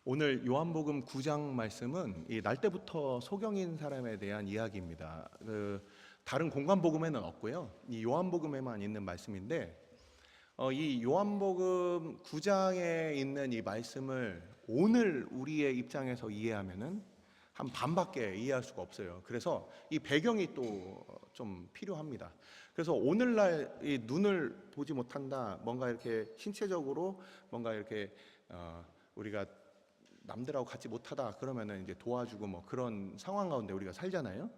오늘 요한복음 9장 말씀은 이 날 때부터 소경인 사람에 대한 이야기입니다. 다른 공관복음에는 없고요. 이 요한복음에만 있는 말씀인데, 이 요한복음 9장에 있는 이 말씀을 오늘 우리의 입장에서 이해하면은 한 반밖에 이해할 수가 없어요. 그래서 이 배경이 또 좀 필요합니다. 그래서 오늘날 이 눈을 보지 못한다, 뭔가 이렇게 신체적으로 뭔가 이렇게 우리가 남들하고 같이 못하다 그러면은 이제 도와주고 뭐 그런 상황 가운데 우리가 살잖아요.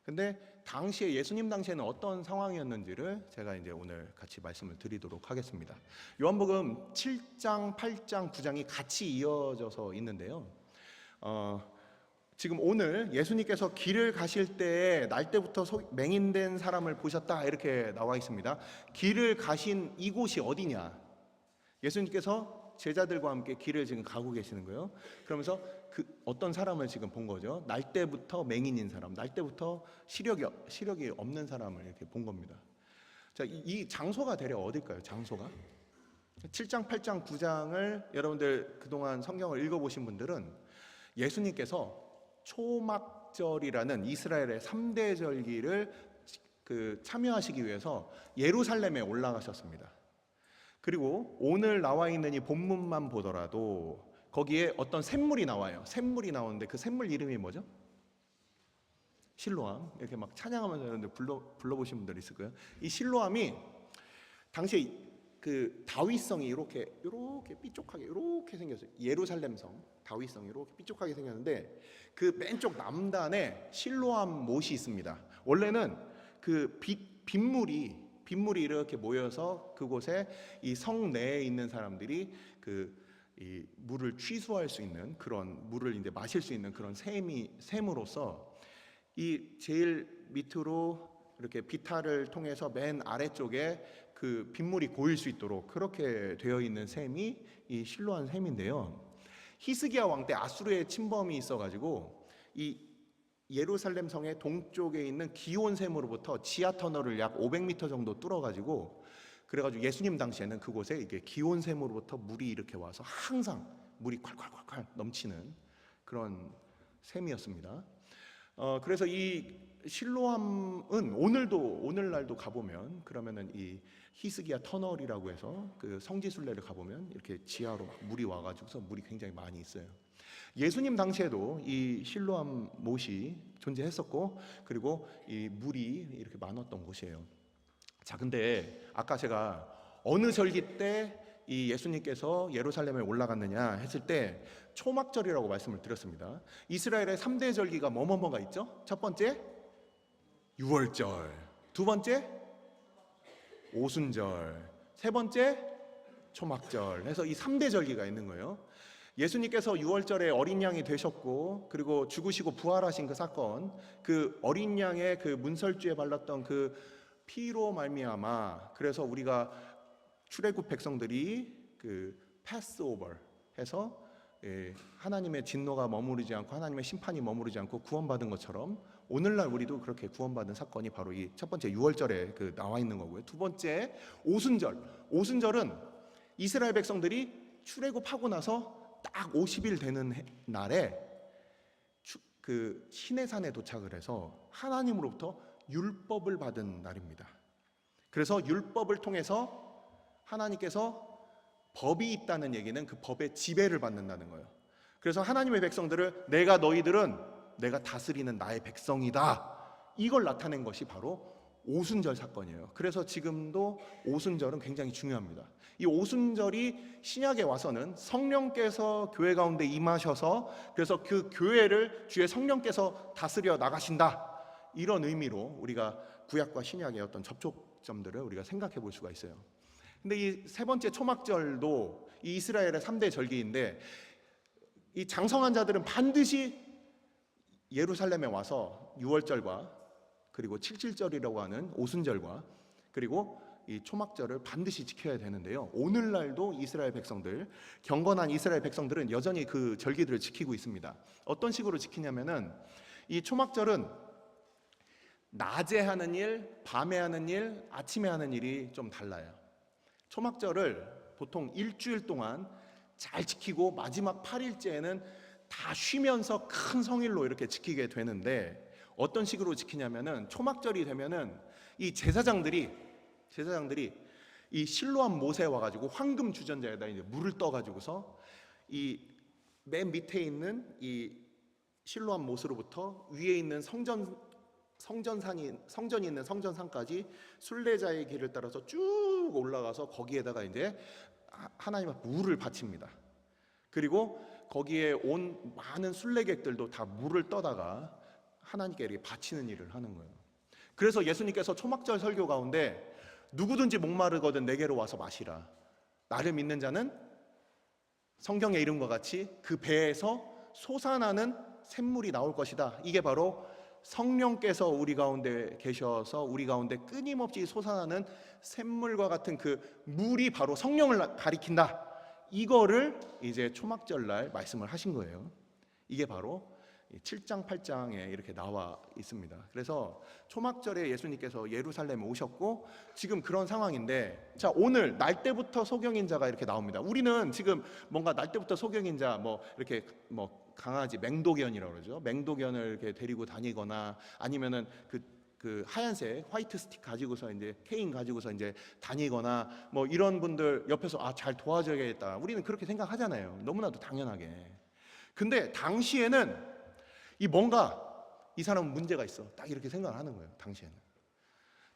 근데 당시에 예수님 당시에는 어떤 상황이었는지를 제가 이제 오늘 같이 말씀을 드리도록 하겠습니다. 요한복음 7장, 8장, 9장이 같이 이어져서 있는데요. 지금 오늘 예수님께서 길을 가실 때에 날 때부터 맹인된 사람을 보셨다 이렇게 나와 있습니다. 길을 가신 이곳이 어디냐? 예수님께서 제자들과 함께 길을 지금 가고 계시는 거예요. 그러면서 어떤 사람을 지금 본 거죠. 날 때부터 맹인인 사람, 날 때부터 시력이 없는 사람을 이렇게 본 겁니다. 자, 이 장소가 대략 어딜까요? 장소가 7장, 8장, 9장을 여러분들 그동안 성경을 읽어보신 분들은 예수님께서 초막절이라는 이스라엘의 3대 절기를 참여하시기 위해서 예루살렘에 올라가셨습니다. 그리고 오늘 나와 있는 이 본문만 보더라도 거기에 어떤 샘물이 나와요. 샘물이 나오는데 그 샘물 이름이 뭐죠? 실로암. 이렇게 막 찬양하면서 여러분들 불러보신 분들 있을 거예요. 이 실로암이 당시에 그 다윗성이 이렇게 삐쪽하게 이렇게 생겼어요. 예루살렘성 다윗성이 이렇게 삐쪽하게 생겼는데 그 맨쪽 남단에 실로암 못이 있습니다. 원래는 그 빗물이 이렇게 모여서 그곳에 이 성 내에 있는 사람들이 이 물을 취수할 수 있는 그런 물을 이제 마실 수 있는 그런 샘으로서 이 제일 밑으로 이렇게 비탈을 통해서 맨 아래쪽에 그 빗물이 고일 수 있도록 그렇게 되어 있는 샘이 이 실로암 샘인데요. 히스기야 왕 때 아수르의 침범이 있어가지고 이 예루살렘 성의 동쪽에 있는 기온 샘으로부터 지하 터널을 약 500m 정도 뚫어가지고 그래가지고 예수님 당시에는 그곳에 이게 기온 샘으로부터 물이 이렇게 와서 항상 물이 콸콸콸콸 넘치는 그런 샘이었습니다. 그래서 이 실로암은 오늘날도 가보면 그러면은 이 히스기야 터널이라고 해서 그 성지순례를 가보면 이렇게 지하로 물이 와가지고서 물이 굉장히 많이 있어요. 예수님 당시에도 이 실로암 못이 존재했었고 그리고 이 물이 이렇게 많았던 곳이에요. 자, 근데 아까 제가 어느 절기 때 이 예수님께서 예루살렘에 올라갔느냐 했을 때 초막절이라고 말씀을 드렸습니다. 이스라엘의 3대 절기가 뭐가 있죠? 첫 번째 유월절, 두 번째 오순절, 세 번째 초막절 해서 이 3대 절기가 있는 거예요. 예수님께서 6월절에 어린 양이 되셨고 그리고 죽으시고 부활하신 그 사건, 그 어린 양의 그 문설주에 발랐던 그 피로 말미암아 그래서 우리가 출애굽 백성들이 그 패스오버 해서 하나님의 진노가 머무르지 않고 하나님의 심판이 머무르지 않고 구원받은 것처럼 오늘날 우리도 그렇게 구원받은 사건이 바로 이 첫 번째 6월절에 나와 있는 거고요. 두 번째 오순절은 이스라엘 백성들이 출애굽하고 나서 딱 50일 되는 날에 그 시내산에 도착을 해서 하나님으로부터 율법을 받은 날입니다. 그래서 율법을 통해서 하나님께서 법이 있다는 얘기는 그 법의 지배를 받는다는 거예요. 그래서 하나님의 백성들을 내가 다스리는 나의 백성이다, 이걸 나타낸 것이 바로 오순절 사건이에요. 그래서 지금도 오순절은 굉장히 중요합니다. 이 오순절이 신약에 와서는 성령께서 교회 가운데 임하셔서 그래서 그 교회를 주의 성령께서 다스려 나가신다, 이런 의미로 우리가 구약과 신약의 어떤 접촉점들을 우리가 생각해 볼 수가 있어요. 근데 이 세 번째 초막절도 이 이스라엘의 3대 절기인데 이 장성한 자들은 반드시 예루살렘에 와서 6월절과 그리고 7.7절이라고 하는 오순절과 그리고 이 초막절을 반드시 지켜야 되는데요. 오늘날도 이스라엘 백성들, 경건한 이스라엘 백성들은 여전히 그 절기들을 지키고 있습니다. 어떤 식으로 지키냐면은 이 초막절은 낮에 하는 일, 밤에 하는 일, 아침에 하는 일이 좀 달라요. 초막절을 보통 일주일 동안 잘 지키고 마지막 8일째에는 다 쉬면서 큰 성일로 이렇게 지키게 되는데, 어떤 식으로 지키냐면은 초막절이 되면은 이 제사장들이 이 실로암 못에 와가지고 황금 주전자에다 이제 물을 떠가지고서 이 맨 밑에 있는 이 실로암 못으로부터 위에 있는 성전이 있는 성전산까지 순례자의 길을 따라서 쭉 올라가서 거기에다가 이제 하나님 앞에 물을 바칩니다. 그리고 거기에 온 많은 순례객들도 다 물을 떠다가 하나님께 이렇게 바치는 일을 하는 거예요. 그래서 예수님께서 초막절 설교 가운데 누구든지 목마르거든 내게로 와서 마시라. 나를 믿는 자는 성경의 이름과 같이 그 배에서 솟아나는 샘물이 나올 것이다. 이게 바로 성령께서 우리 가운데 계셔서 우리 가운데 끊임없이 솟아나는 샘물과 같은 그 물이 바로 성령을 가리킨다. 이거를 이제 초막절날 말씀을 하신 거예요. 이게 바로 7장 8장에 이렇게 나와 있습니다. 그래서 초막절에 예수님께서 예루살렘에 오셨고 지금 그런 상황인데, 자, 오늘 날 때부터 소경인자가 이렇게 나옵니다. 우리는 지금 뭔가 날 때부터 소경인자 뭐 이렇게 뭐 강아지 맹도견이라고 그러죠. 맹도견을 이렇게 데리고 다니거나 아니면은 그 하얀색 화이트 스틱 가지고서 이제 케인 가지고서 이제 다니거나 뭐 이런 분들 옆에서 잘 도와줘야겠다. 우리는 그렇게 생각하잖아요. 너무나도 당연하게. 근데 당시에는 이 사람은 문제가 있어. 딱 이렇게 생각을 하는 거예요.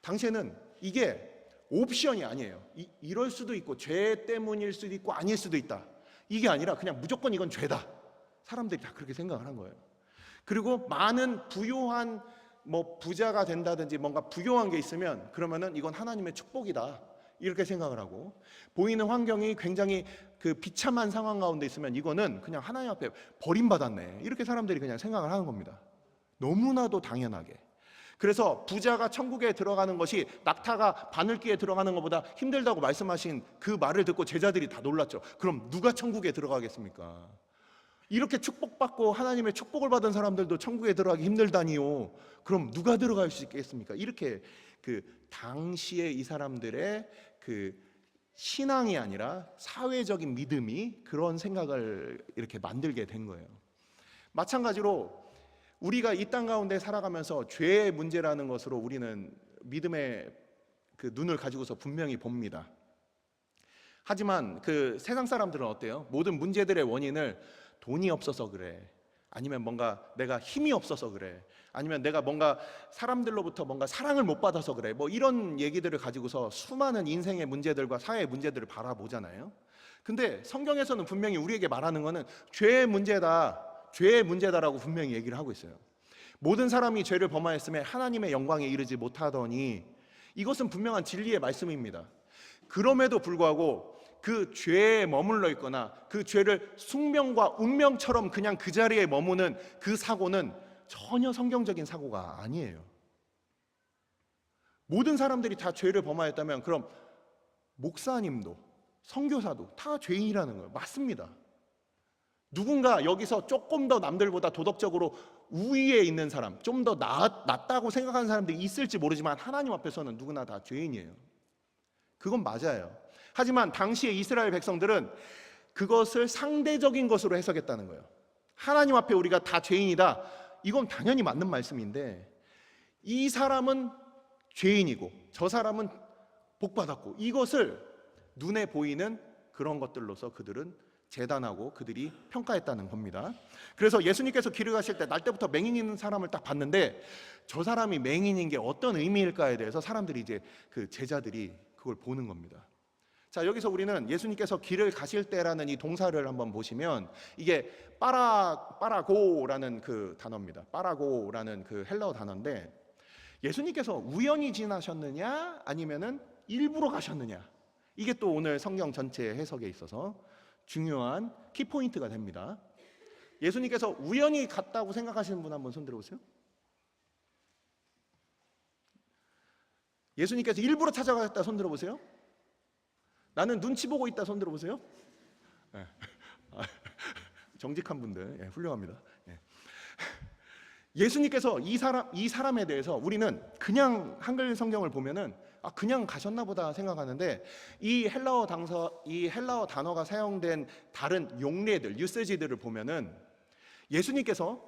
당시에는 이게 옵션이 아니에요. 이럴 수도 있고 죄 때문일 수도 있고 아닐 수도 있다. 이게 아니라 그냥 무조건 이건 죄다. 사람들이 다 그렇게 생각을 한 거예요. 그리고 많은 부요한 뭐 부자가 된다든지 뭔가 부요한 게 있으면 그러면은 이건 하나님의 축복이다. 이렇게 생각을 하고, 보이는 환경이 굉장히 그 비참한 상황 가운데 있으면 이거는 그냥 하나님 앞에 버림받았네. 이렇게 사람들이 그냥 생각을 하는 겁니다. 너무나도 당연하게. 그래서 부자가 천국에 들어가는 것이 낙타가 바늘기에 들어가는 것보다 힘들다고 말씀하신 그 말을 듣고 제자들이 다 놀랐죠. 그럼 누가 천국에 들어가겠습니까? 이렇게 축복받고 하나님의 축복을 받은 사람들도 천국에 들어가기 힘들다니요. 그럼 누가 들어갈 수 있겠습니까? 이렇게 그 당시에 이 사람들의 그 신앙이 아니라 사회적인 믿음이 그런 생각을 이렇게 만들게 된 거예요. 마찬가지로 우리가 이 땅 가운데 살아가면서 죄의 문제라는 것으로 우리는 믿음의 그 눈을 가지고서 분명히 봅니다. 하지만 그 세상 사람들은 어때요? 모든 문제들의 원인을 돈이 없어서 그래, 아니면 뭔가 내가 힘이 없어서 그래, 아니면 내가 뭔가 사람들로부터 뭔가 사랑을 못 받아서 그래, 뭐 이런 얘기들을 가지고서 수많은 인생의 문제들과 사회의 문제들을 바라보잖아요. 근데 성경에서는 분명히 우리에게 말하는 거는 죄의 문제다라고 분명히 얘기를 하고 있어요. 모든 사람이 죄를 범하였음에 하나님의 영광에 이르지 못하더니, 이것은 분명한 진리의 말씀입니다. 그럼에도 불구하고 그 죄에 머물러 있거나 그 죄를 숙명과 운명처럼 그냥 그 자리에 머무는 그 사고는 전혀 성경적인 사고가 아니에요. 모든 사람들이 다 죄를 범하였다면 그럼 목사님도 선교사도 다 죄인이라는 거예요. 맞습니다. 누군가 여기서 조금 더 남들보다 도덕적으로 우위에 있는 사람, 좀 더 낫다고 생각하는 사람들이 있을지 모르지만 하나님 앞에서는 누구나 다 죄인이에요. 그건 맞아요. 하지만 당시의 이스라엘 백성들은 그것을 상대적인 것으로 해석했다는 거예요. 하나님 앞에 우리가 다 죄인이다. 이건 당연히 맞는 말씀인데, 이 사람은 죄인이고 저 사람은 복받았고, 이것을 눈에 보이는 그런 것들로서 그들은 재단하고 그들이 평가했다는 겁니다. 그래서 예수님께서 길을 가실 때 날 때부터 맹인 있는 사람을 딱 봤는데, 저 사람이 맹인인 게 어떤 의미일까에 대해서 사람들이 이제 그 제자들이 그걸 보는 겁니다. 자, 여기서 우리는 예수님께서 길을 가실 때라는 이 동사를 한번 보시면 이게 빠라고라는 그 단어입니다. 빠라고라는 그 헬라어 단어인데, 예수님께서 우연히 지나셨느냐 아니면은 일부러 가셨느냐, 이게 또 오늘 성경 전체 해석에 있어서 중요한 키포인트가 됩니다. 예수님께서 우연히 갔다고 생각하시는 분 한번 손 들어보세요. 예수님께서 일부러 찾아가셨다 손 들어보세요. 나는 눈치 보고 있다 손 들어보세요. 네. 정직한 분들, 네, 훌륭합니다. 네. 예수님께서 이 사람에 대해서 우리는 그냥 한글 성경을 보면은 그냥 가셨나 보다 생각하는데 이 헬라어 단어가 사용된 다른 용례들, 유세지들을 보면은 예수님께서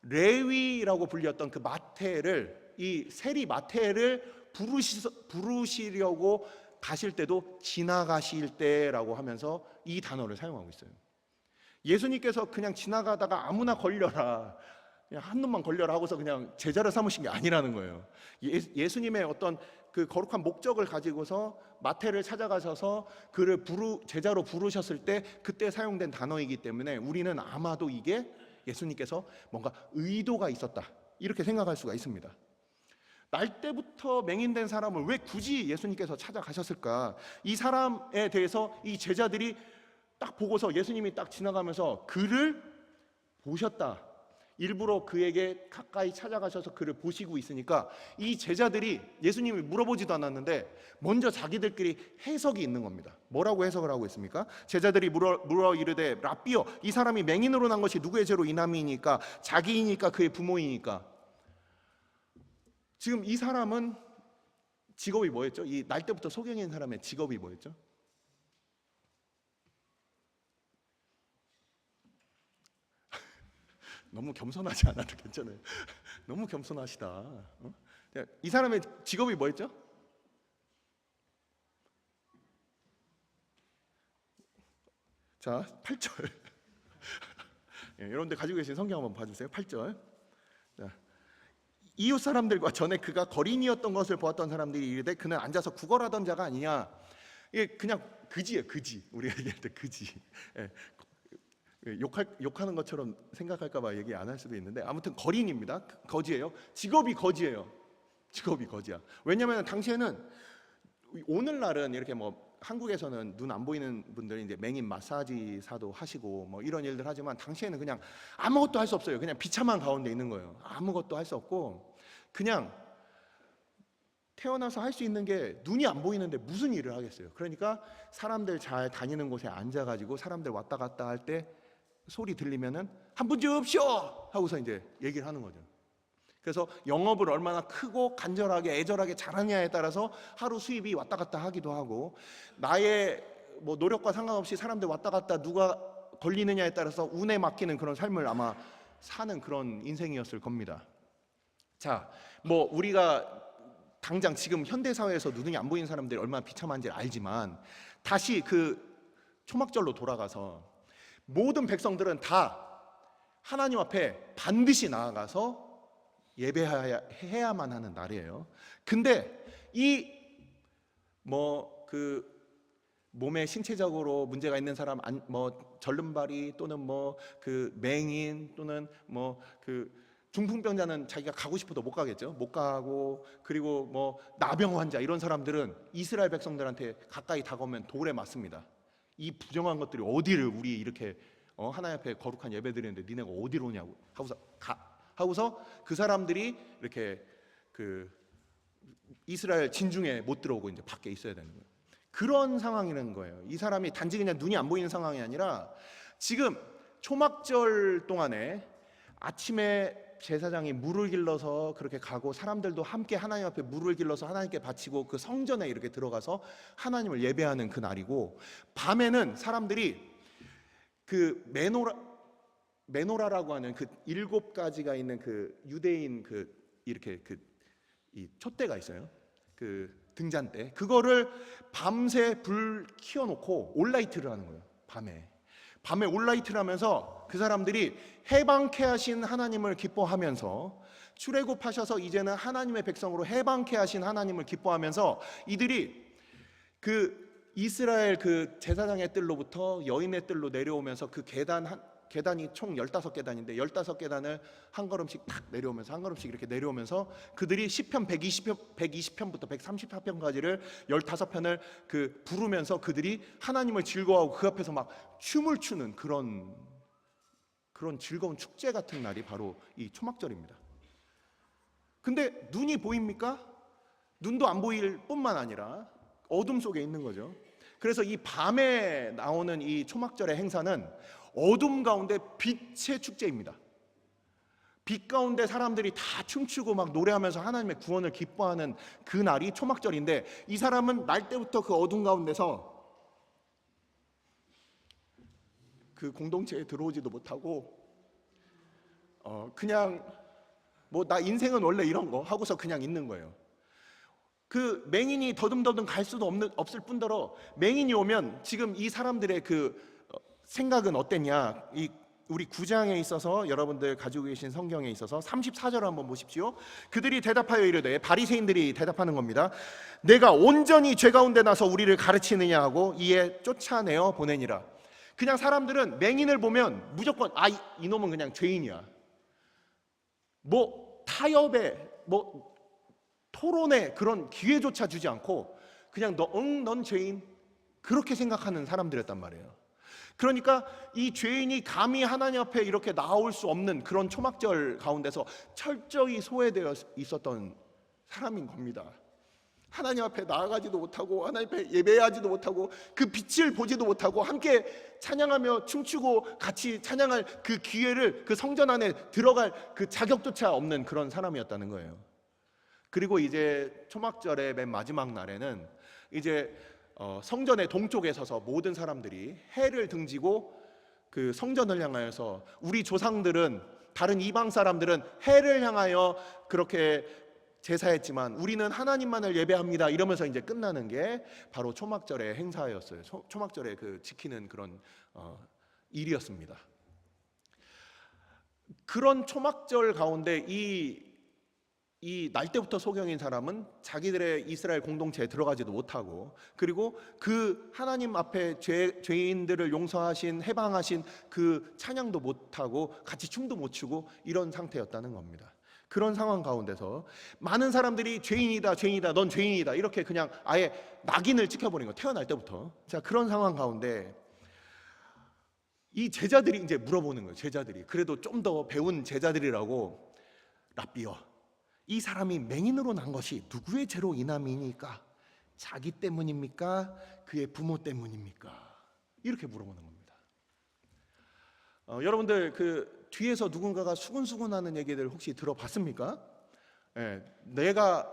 레위라고 불렸던 그 마태를, 이 세리 마태를 부르시려고 가실 때도 지나가실 때라고 하면서 이 단어를 사용하고 있어요. 예수님께서 그냥 지나가다가 아무나 걸려라, 그냥 한 놈만 걸려라 하고서 그냥 제자를 삼으신 게 아니라는 거예요. 예수님의 어떤 그 거룩한 목적을 가지고서 마태를 찾아가셔서 그를 제자로 부르셨을 때 그때 사용된 단어이기 때문에 우리는 아마도 이게 예수님께서 뭔가 의도가 있었다, 이렇게 생각할 수가 있습니다. 날 때부터 맹인된 사람을 왜 굳이 예수님께서 찾아가셨을까? 이 사람에 대해서 이 제자들이 딱 보고서 예수님이 딱 지나가면서 그를 보셨다, 일부러 그에게 가까이 찾아가셔서 그를 보시고 있으니까 이 제자들이 예수님이 물어보지도 않았는데 먼저 자기들끼리 해석이 있는 겁니다. 뭐라고 해석을 하고 있습니까? 제자들이 물어 이르되 랍비여, 이 사람이 맹인으로 난 것이 누구의 죄로 인함이니까? 자기이니까 그의 부모이니까? 지금 이 사람은 직업이 뭐였죠? 이 날 때부터 소경인 사람의 직업이 뭐였죠? 너무 겸손하지 않아도 괜찮아요. 너무 겸손하시다. 이 사람의 직업이 뭐였죠? 자, 8절. 여러분들 가지고 계신 성경 한번 봐주세요. 8절. 자, 이웃 사람들과 전에 그가 거린이었던 것을 보았던 사람들이 이르되 그는 앉아서 구걸하던 자가 아니냐. 이게 그냥 그지예요, 그지. 우리가 얘기할 때 그지. 욕하는 것처럼 생각할까봐 얘기 안 할 수도 있는데 아무튼 거린입니다. 거지예요. 직업이 거지예요. 직업이 거지야. 왜냐하면 당시에는, 오늘날은 이렇게 뭐 한국에서는 눈 안 보이는 분들이 이제 맹인 마사지사도 하시고 뭐 이런 일들 하지만 당시에는 그냥 아무것도 할 수 없어요. 그냥 비참한 가운데 있는 거예요. 아무것도 할 수 없고 그냥 태어나서 할 수 있는 게 눈이 안 보이는데 무슨 일을 하겠어요. 그러니까 사람들 잘 다니는 곳에 앉아가지고 사람들 왔다 갔다 할 때 소리 들리면은 한 분 줍쇼 하고서 이제 얘기를 하는 거죠. 그래서 영업을 얼마나 크고 간절하게 애절하게 잘하냐에 따라서 하루 수입이 왔다 갔다 하기도 하고, 나의 뭐 노력과 상관없이 사람들 왔다 갔다 누가 걸리느냐에 따라서 운에 맡기는 그런 삶을 아마 사는 그런 인생이었을 겁니다. 자, 뭐 우리가 당장 지금 현대 사회에서 눈이 안 보이는 사람들이 얼마나 비참한지 알지만 다시 그 초막절로 돌아가서 모든 백성들은 다 하나님 앞에 반드시 나아가서 예배해야만 하는 날이에요. 근데 이 뭐 그 몸에 신체적으로 문제가 있는 사람, 뭐 절름발이 또는 뭐 그 맹인 또는 뭐 그 중풍병자는 자기가 가고 싶어도 못 가겠죠. 못 가고, 그리고 뭐 나병 환자 이런 사람들은 이스라엘 백성들한테 가까이 다가오면 돌에 맞습니다. 이 부정한 것들이 어디를 우리 이렇게 하나님 앞에 거룩한 예배 드리는데 니네가 어디로 오냐고 하고서 그 사람들이 이렇게 그 이스라엘 진중에 못 들어오고 이제 밖에 있어야 되는 거예요. 그런 상황이라는 거예요. 이 사람이 단지 그냥 눈이 안 보이는 상황이 아니라 지금 초막절 동안에 아침에 제사장이 물을 길러서 그렇게 가고 사람들도 함께 하나님 앞에 물을 길러서 하나님께 바치고 그 성전에 이렇게 들어가서 하나님을 예배하는 그 날이고, 밤에는 사람들이 그 메노라라고 하는 그 7가지가 있는 그 유대인 그 이렇게 그 이 촛대가 있어요. 그 등잔대, 그거를 밤새 불 켜놓고 올라이트를 하는 거예요. 밤에 올라이트를 하면서 그 사람들이 해방케 하신 하나님을 기뻐하면서, 출애굽하셔서 이제는 하나님의 백성으로 해방케 하신 하나님을 기뻐하면서 이들이 그 이스라엘 그 제사장의 뜰로부터 여인의 뜰로 내려오면서 그 계단이 총 15계단인데 15계단을 한 걸음씩 탁 내려오면서 한 걸음씩 이렇게 내려오면서 그들이 시편 120편부터 134편까지를 15편을 그 부르면서 그들이 하나님을 즐거워하고 그 앞에서 막 춤을 추는 그런 즐거운 축제 같은 날이 바로 이 초막절입니다. 근데 눈이 보입니까? 눈도 안 보일 뿐만 아니라 어둠 속에 있는 거죠. 그래서 이 밤에 나오는 이 초막절의 행사는 어둠 가운데 빛의 축제입니다. 빛 가운데 사람들이 다 춤추고 막 노래하면서 하나님의 구원을 기뻐하는 그 날이 초막절인데, 이 사람은 날 때부터 그 어둠 가운데서 그 공동체에 들어오지도 못하고 그냥 뭐 나 인생은 원래 이런 거 하고서 그냥 있는 거예요. 그 맹인이 더듬더듬 갈 수도 없을 뿐더러, 맹인이 오면 지금 이 사람들의 그 생각은 어땠냐? 이 우리 9장에 있어서, 여러분들 가지고 계신 성경에 있어서 34절을 한번 보십시오. 그들이 대답하여 이르되, 바리새인들이 대답하는 겁니다. 내가 온전히 죄 가운데 나서 우리를 가르치느냐 하고 이에 쫓아내어 보내니라. 그냥 사람들은 맹인을 보면 무조건 이놈은 그냥 죄인이야. 뭐 타협에 뭐 토론에 그런 기회조차 주지 않고 그냥 넌 죄인, 그렇게 생각하는 사람들이었단 말이에요. 그러니까 이 죄인이 감히 하나님 앞에 이렇게 나올 수 없는 그런 초막절 가운데서 철저히 소외되어 있었던 사람인 겁니다. 하나님 앞에 나아가지도 못하고, 하나님 앞에 예배하지도 못하고, 그 빛을 보지도 못하고, 함께 찬양하며 춤추고 같이 찬양할 그 기회를, 그 성전 안에 들어갈 그 자격조차 없는 그런 사람이었다는 거예요. 그리고 이제 초막절의 맨 마지막 날에는 이제 성전의 동쪽에 서서 모든 사람들이 해를 등지고 그 성전을 향하여서, 우리 조상들은, 다른 이방 사람들은 해를 향하여 그렇게 제사했지만 우리는 하나님만을 예배합니다, 이러면서 이제 끝나는 게 바로 초막절의 행사였어요. 초막절의 그 지키는 그런 일이었습니다. 그런 초막절 가운데 이 날 때부터 소경인 사람은 자기들의 이스라엘 공동체에 들어가지도 못하고, 그리고 그 하나님 앞에 죄인들을 용서하신, 해방하신 그 찬양도 못하고 같이 춤도 못 추고 이런 상태였다는 겁니다. 그런 상황 가운데서 많은 사람들이 죄인이다, 죄인이다, 넌 죄인이다, 이렇게 그냥 아예 낙인을 찍혀버린 거예요, 태어날 때부터. 자, 그런 상황 가운데 이 제자들이 이제 물어보는 거예요. 제자들이, 그래도 좀 더 배운 제자들이라고, 랍비여, 이 사람이 맹인으로 난 것이 누구의 죄로 인함이니까? 자기 때문입니까? 그의 부모 때문입니까? 이렇게 물어보는 겁니다. 여러분들 그 뒤에서 누군가가 수근수근하는 얘기들 혹시 들어봤습니까? 내가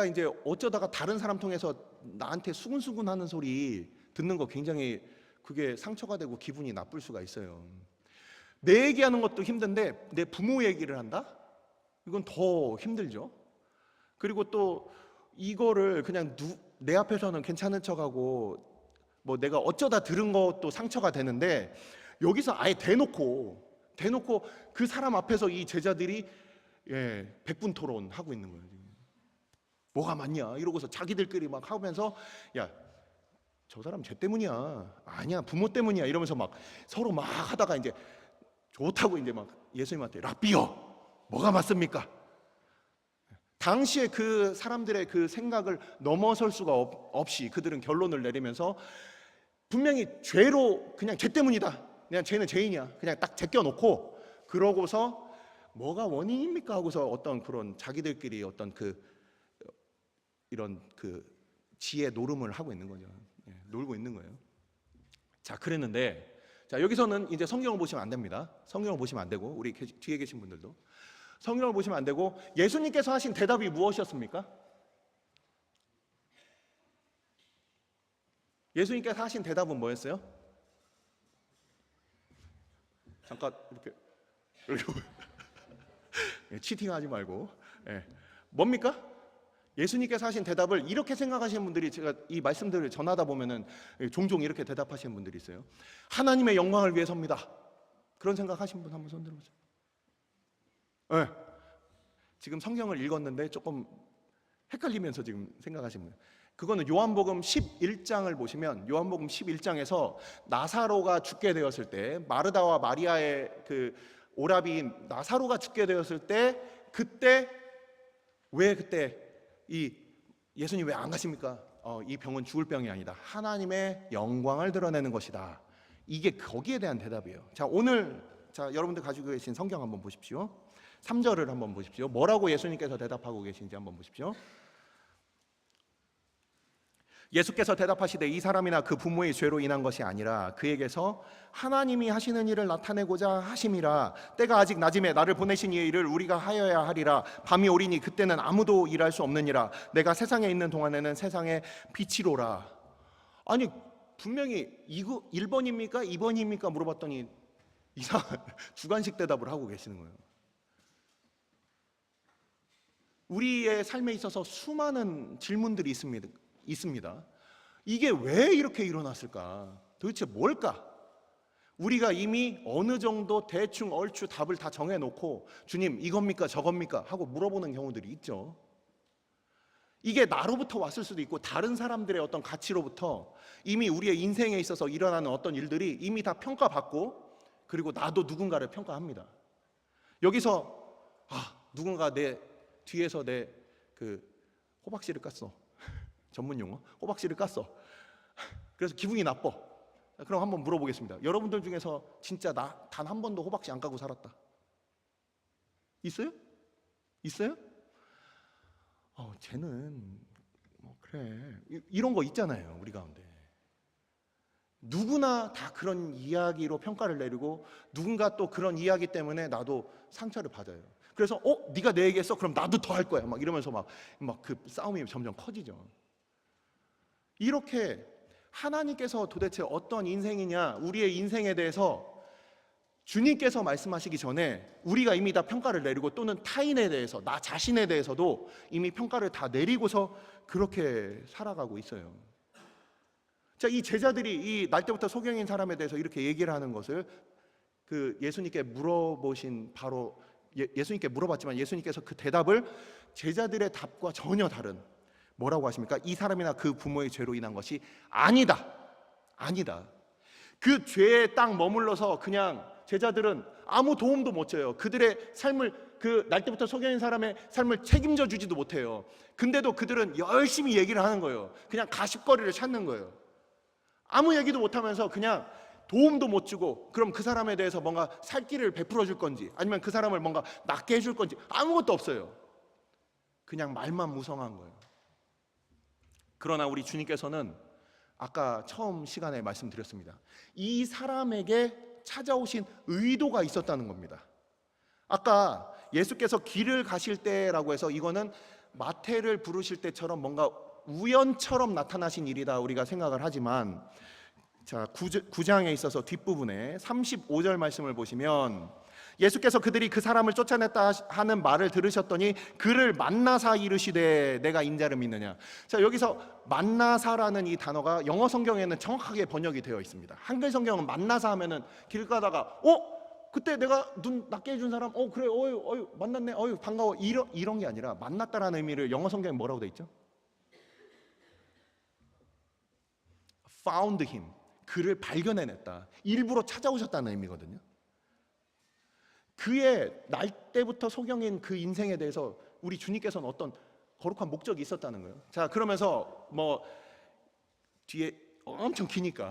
이제 어쩌다가 다른 사람 통해서 나한테 수근수근하는 소리 듣는 거 굉장히 그게 상처가 되고 기분이 나쁠 수가 있어요. 내 얘기하는 것도 힘든데 내 부모 얘기를 한다? 이건 더 힘들죠. 그리고 또 이거를 그냥 내 앞에서는 괜찮은 척하고 뭐 내가 어쩌다 들은 것도 상처가 되는데, 여기서 아예 대놓고 그 사람 앞에서 이 제자들이 백분 토론하고 있는 거예요. 뭐가 맞냐 이러고서 자기들끼리 막 하면서, 야, 저 사람 죄 때문이야, 아니야 부모 때문이야, 이러면서 막 서로 막 하다가 이제 좋다고 이제 막 예수님한테, 랍비여, 뭐가 맞습니까? 당시에 그 사람들의 그 생각을 넘어설 수가 없이 그들은 결론을 내리면서 분명히 죄로, 그냥 죄 때문이다, 그냥 죄는 죄인이야, 그냥 딱 제껴놓고, 그러고서 뭐가 원인입니까 하고서 어떤 그런 자기들끼리 어떤 이런 지혜 노름을 하고 있는 거죠. 놀고 있는 거예요. 자, 그랬는데, 자, 여기서는 이제 성경을 보시면 안 됩니다. 성경을 보시면 안 되고, 우리 뒤에 계신 분들도 성경을 보시면 안 되고, 예수님께서 하신 대답이 무엇이었습니까? 예수님께서 하신 대답은 뭐였어요? 잠깐 이렇게 치팅하지 말고, 뭡니까? 예수님께서 하신 대답을 이렇게 생각하시는 분들이, 제가 이 말씀들을 전하다 보면은 종종 이렇게 대답하시는 분들이 있어요. 하나님의 영광을 위해서입니다. 그런 생각하신 분 한번 손 들어보세요. 지금 성경을 읽었는데 조금 헷갈리면서 지금 생각하시는 분, 그거는 요한복음 11장을 보시면, 요한복음 11장에서 나사로가 죽게 되었을 때, 마르다와 마리아의 그 오라비인 나사로가 죽게 되었을 때, 그때 이 예수님 왜 안 가십니까? 이 병은 죽을 병이 아니다, 하나님의 영광을 드러내는 것이다. 이게 거기에 대한 대답이에요. 자, 오늘 여러분들 가지고 계신 성경 한번 보십시오. 3절을 한번 보십시오. 뭐라고 예수님께서 대답하고 계신지 한번 보십시오. 예수께서 대답하시되 이 사람이나 그 부모의 죄로 인한 것이 아니라 그에게서 하나님이 하시는 일을 나타내고자 하심이라. 때가 아직 낮음에 나를 보내신 이의 일을 우리가 하여야 하리라. 밤이 오리니 그때는 아무도 일할 수 없느니라. 내가 세상에 있는 동안에는 세상의 빛이로라. 아니 분명히 이거 1번입니까? 2번입니까? 물어봤더니 이상한 주관식 대답을 하고 계시는 거예요. 우리의 삶에 있어서 수많은 질문들이 있습니다. 이게 왜 이렇게 일어났을까? 도대체 뭘까? 우리가 이미 어느 정도 대충 얼추 답을 다 정해놓고 주님 이겁니까 저겁니까 하고 물어보는 경우들이 있죠. 이게 나로부터 왔을 수도 있고 다른 사람들의 어떤 가치로부터 이미 우리의 인생에 있어서 일어나는 어떤 일들이 이미 다 평가받고 그리고 나도 누군가를 평가합니다. 여기서 누군가 내 뒤에서 내 그 호박씨를 깠어. 전문 용어 호박씨를 깠어. 그래서 기분이 나빠. 그럼 한번 물어보겠습니다. 여러분들 중에서 진짜 나 단 한 번도 호박씨 안 까고 살았다 있어요? 있어요? 쟤는 그래 이런 거 있잖아요. 우리 가운데 누구나 다 그런 이야기로 평가를 내리고 누군가 또 그런 이야기 때문에 나도 상처를 받아요. 그래서 네가 내 얘기했어? 그럼 나도 더 할 거야. 막 이러면서 막 그 싸움이 점점 커지죠. 이렇게 하나님께서 도대체 어떤 인생이냐, 우리의 인생에 대해서 주님께서 말씀하시기 전에 우리가 이미 다 평가를 내리고 또는 타인에 대해서 나 자신에 대해서도 이미 평가를 다 내리고서 그렇게 살아가고 있어요. 자, 이 제자들이 이 날 때부터 소경인 사람에 대해서 이렇게 얘기를 하는 것을 그 예수님께 물어보신 바로 예수님께 물어봤지만 예수님께서 그 대답을 제자들의 답과 전혀 다른 뭐라고 하십니까? 이 사람이나 그 부모의 죄로 인한 것이 아니다. 아니다. 그 죄에 딱 머물러서 그냥 제자들은 아무 도움도 못 줘요. 그들의 삶을 그 날 때부터 소경인 사람의 삶을 책임져 주지도 못해요. 근데도 그들은 열심히 얘기를 하는 거예요. 그냥 가십거리를 찾는 거예요. 아무 얘기도 못하면서 그냥 도움도 못 주고 그럼 그 사람에 대해서 뭔가 살 길을 베풀어 줄 건지 아니면 그 사람을 뭔가 낫게 해줄 건지 아무것도 없어요. 그냥 말만 무성한 거예요. 그러나 우리 주님께서는 아까 처음 시간에 말씀드렸습니다. 이 사람에게 찾아오신 의도가 있었다는 겁니다. 아까 예수께서 길을 가실 때라고 해서 이거는 마태를 부르실 때처럼 뭔가 우연처럼 나타나신 일이다 우리가 생각을 하지만 자 9장에 있어서 뒷부분에 35절 말씀을 보시면 예수께서 그들이 그 사람을 쫓아냈다 하는 말을 들으셨더니 그를 만나사 이르시되 내가 인자를 믿느냐. 자 여기서 만나사라는 이 단어가 영어 성경에는 정확하게 번역이 되어 있습니다. 한글 성경은 만나사 하면은 길 가다가 그때 내가 눈 낫게 해준 사람 그래 만났네 반가워 이런 게 아니라 만났다라는 의미를 영어 성경에 뭐라고 돼 있죠? found him 그를 발견해냈다. 일부러 찾아오셨다는 의미거든요. 그의 날 때부터 소경인 그 인생에 대해서 우리 주님께서는 어떤 거룩한 목적이 있었다는 거예요. 자 그러면서 뭐 뒤에 엄청 기니까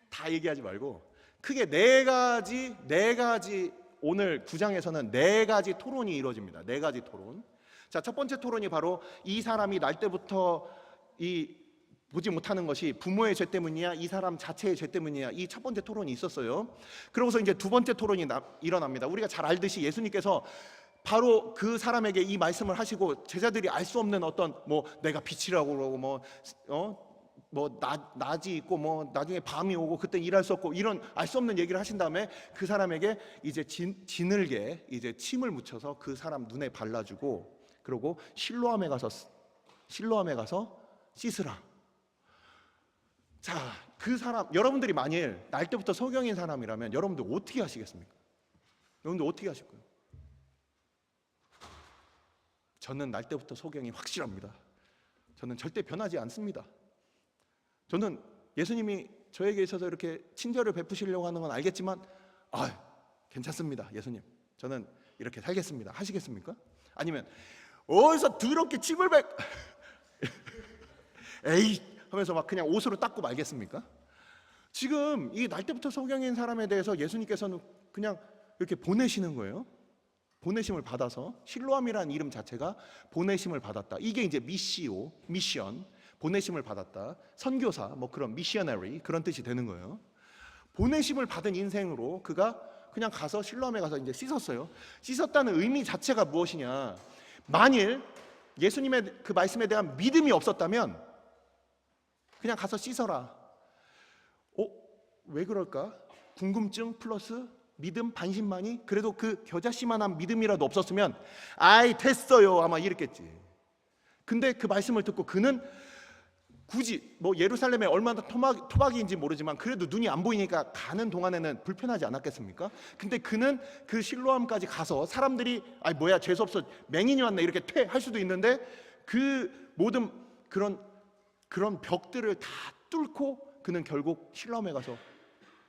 다 얘기하지 말고 크게 네 가지 오늘 9장에서는 네 가지 토론이 이루어집니다. 네 가지 토론. 자 첫 번째 토론이 바로 이 사람이 날 때부터 보지 못하는 것이 부모의 죄 때문이냐 이 사람 자체의 죄 때문이냐 이 첫 번째 토론이 있었어요. 그러고서 이제 두 번째 토론이 일어납니다. 우리가 잘 알듯이 예수님께서 바로 그 사람에게 이 말씀을 하시고 제자들이 알 수 없는 어떤 내가 빛이라고 그러고 낮이 있고 나중에 밤이 오고 그때 일할 수 없고 이런 알 수 없는 얘기를 하신 다음에 그 사람에게 이제 진흙에 이제 침을 묻혀서 그 사람 눈에 발라주고 그리고 실로암에 가서 씻으라. 자, 그 사람 여러분들이 만일 날 때부터 소경인 사람이라면 여러분들 어떻게 하시겠습니까? 여러분들 어떻게 하실 거예요? 저는 날 때부터 소경이 확실합니다. 저는 절대 변하지 않습니다. 저는 예수님이 저에게 있어서 이렇게 친절을 베푸시려고 하는 건 알겠지만 괜찮습니다. 예수님 저는 이렇게 살겠습니다. 하시겠습니까? 아니면 어디서 더럽게 침을 에이 하면서 막 그냥 옷으로 닦고 말겠습니까? 지금 이 날 때부터 소경인 사람에 대해서 예수님께서는 그냥 이렇게 보내시는 거예요. 보내심을 받아서 실로암이라는 이름 자체가 보내심을 받았다. 이게 이제 미션 보내심을 받았다. 선교사, 뭐 그런 미셔너리 그런 뜻이 되는 거예요. 보내심을 받은 인생으로 그가 그냥 가서 실로암에 가서 이제 씻었어요. 씻었다는 의미 자체가 무엇이냐? 만일 예수님의 그 말씀에 대한 믿음이 없었다면 그냥 가서 씻어라. 왜 그럴까? 궁금증 플러스 믿음 반신반의? 그래도 그 겨자씨만한 믿음이라도 없었으면 아이 됐어요 아마 이랬겠지. 근데 그 말씀을 듣고 그는 굳이 뭐 예루살렘에 얼마나 토막인지 모르지만 그래도 눈이 안 보이니까 가는 동안에는 불편하지 않았겠습니까? 근데 그는 그 실로암까지 가서 사람들이 아이 뭐야 재수없어 맹인이 왔네 이렇게 퇴할 수도 있는데 그 모든 그런 벽들을 다 뚫고 그는 결국 실로암에 가서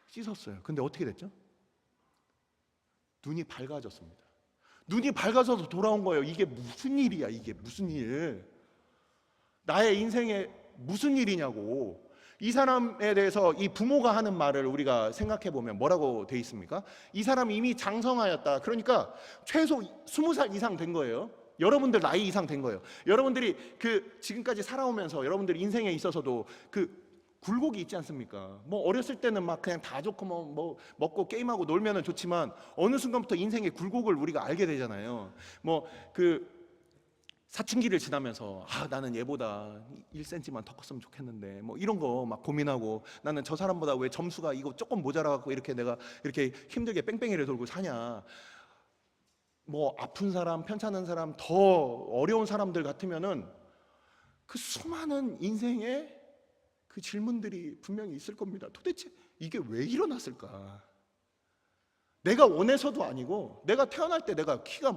씻었어요. 근데 어떻게 됐죠? 눈이 밝아졌습니다. 눈이 밝아져서 돌아온 거예요. 이게 무슨 일이야? 이게 무슨 일? 나의 인생에 무슨 일이냐고. 이 사람에 대해서 이 부모가 하는 말을 우리가 생각해 보면 뭐라고 돼 있습니까? 이 사람이 이미 장성하였다. 그러니까 최소 20살 이상 된 거예요. 여러분들 나이 이상 된 거예요. 여러분들이 그 지금까지 살아오면서 여러분들 인생에 있어서도 그 굴곡이 있지 않습니까? 뭐 어렸을 때는 막 그냥 다 좋고 뭐 먹고 게임하고 놀면은 좋지만 어느 순간부터 인생의 굴곡을 우리가 알게 되잖아요. 뭐 그 사춘기를 지나면서 나는 얘보다 1cm만 더 컸으면 좋겠는데 뭐 이런 거 막 고민하고 나는 저 사람보다 왜 점수가 이거 조금 모자라갖고 이렇게 내가 이렇게 힘들게 뺑뺑이를 돌고 사냐. 뭐 아픈 사람, 편찮은 사람, 더 어려운 사람들 같으면은 그 수많은 인생의 그 질문들이 분명히 있을 겁니다. 도대체 이게 왜 일어났을까? 내가 원해서도 아니고 내가 태어날 때 내가 키가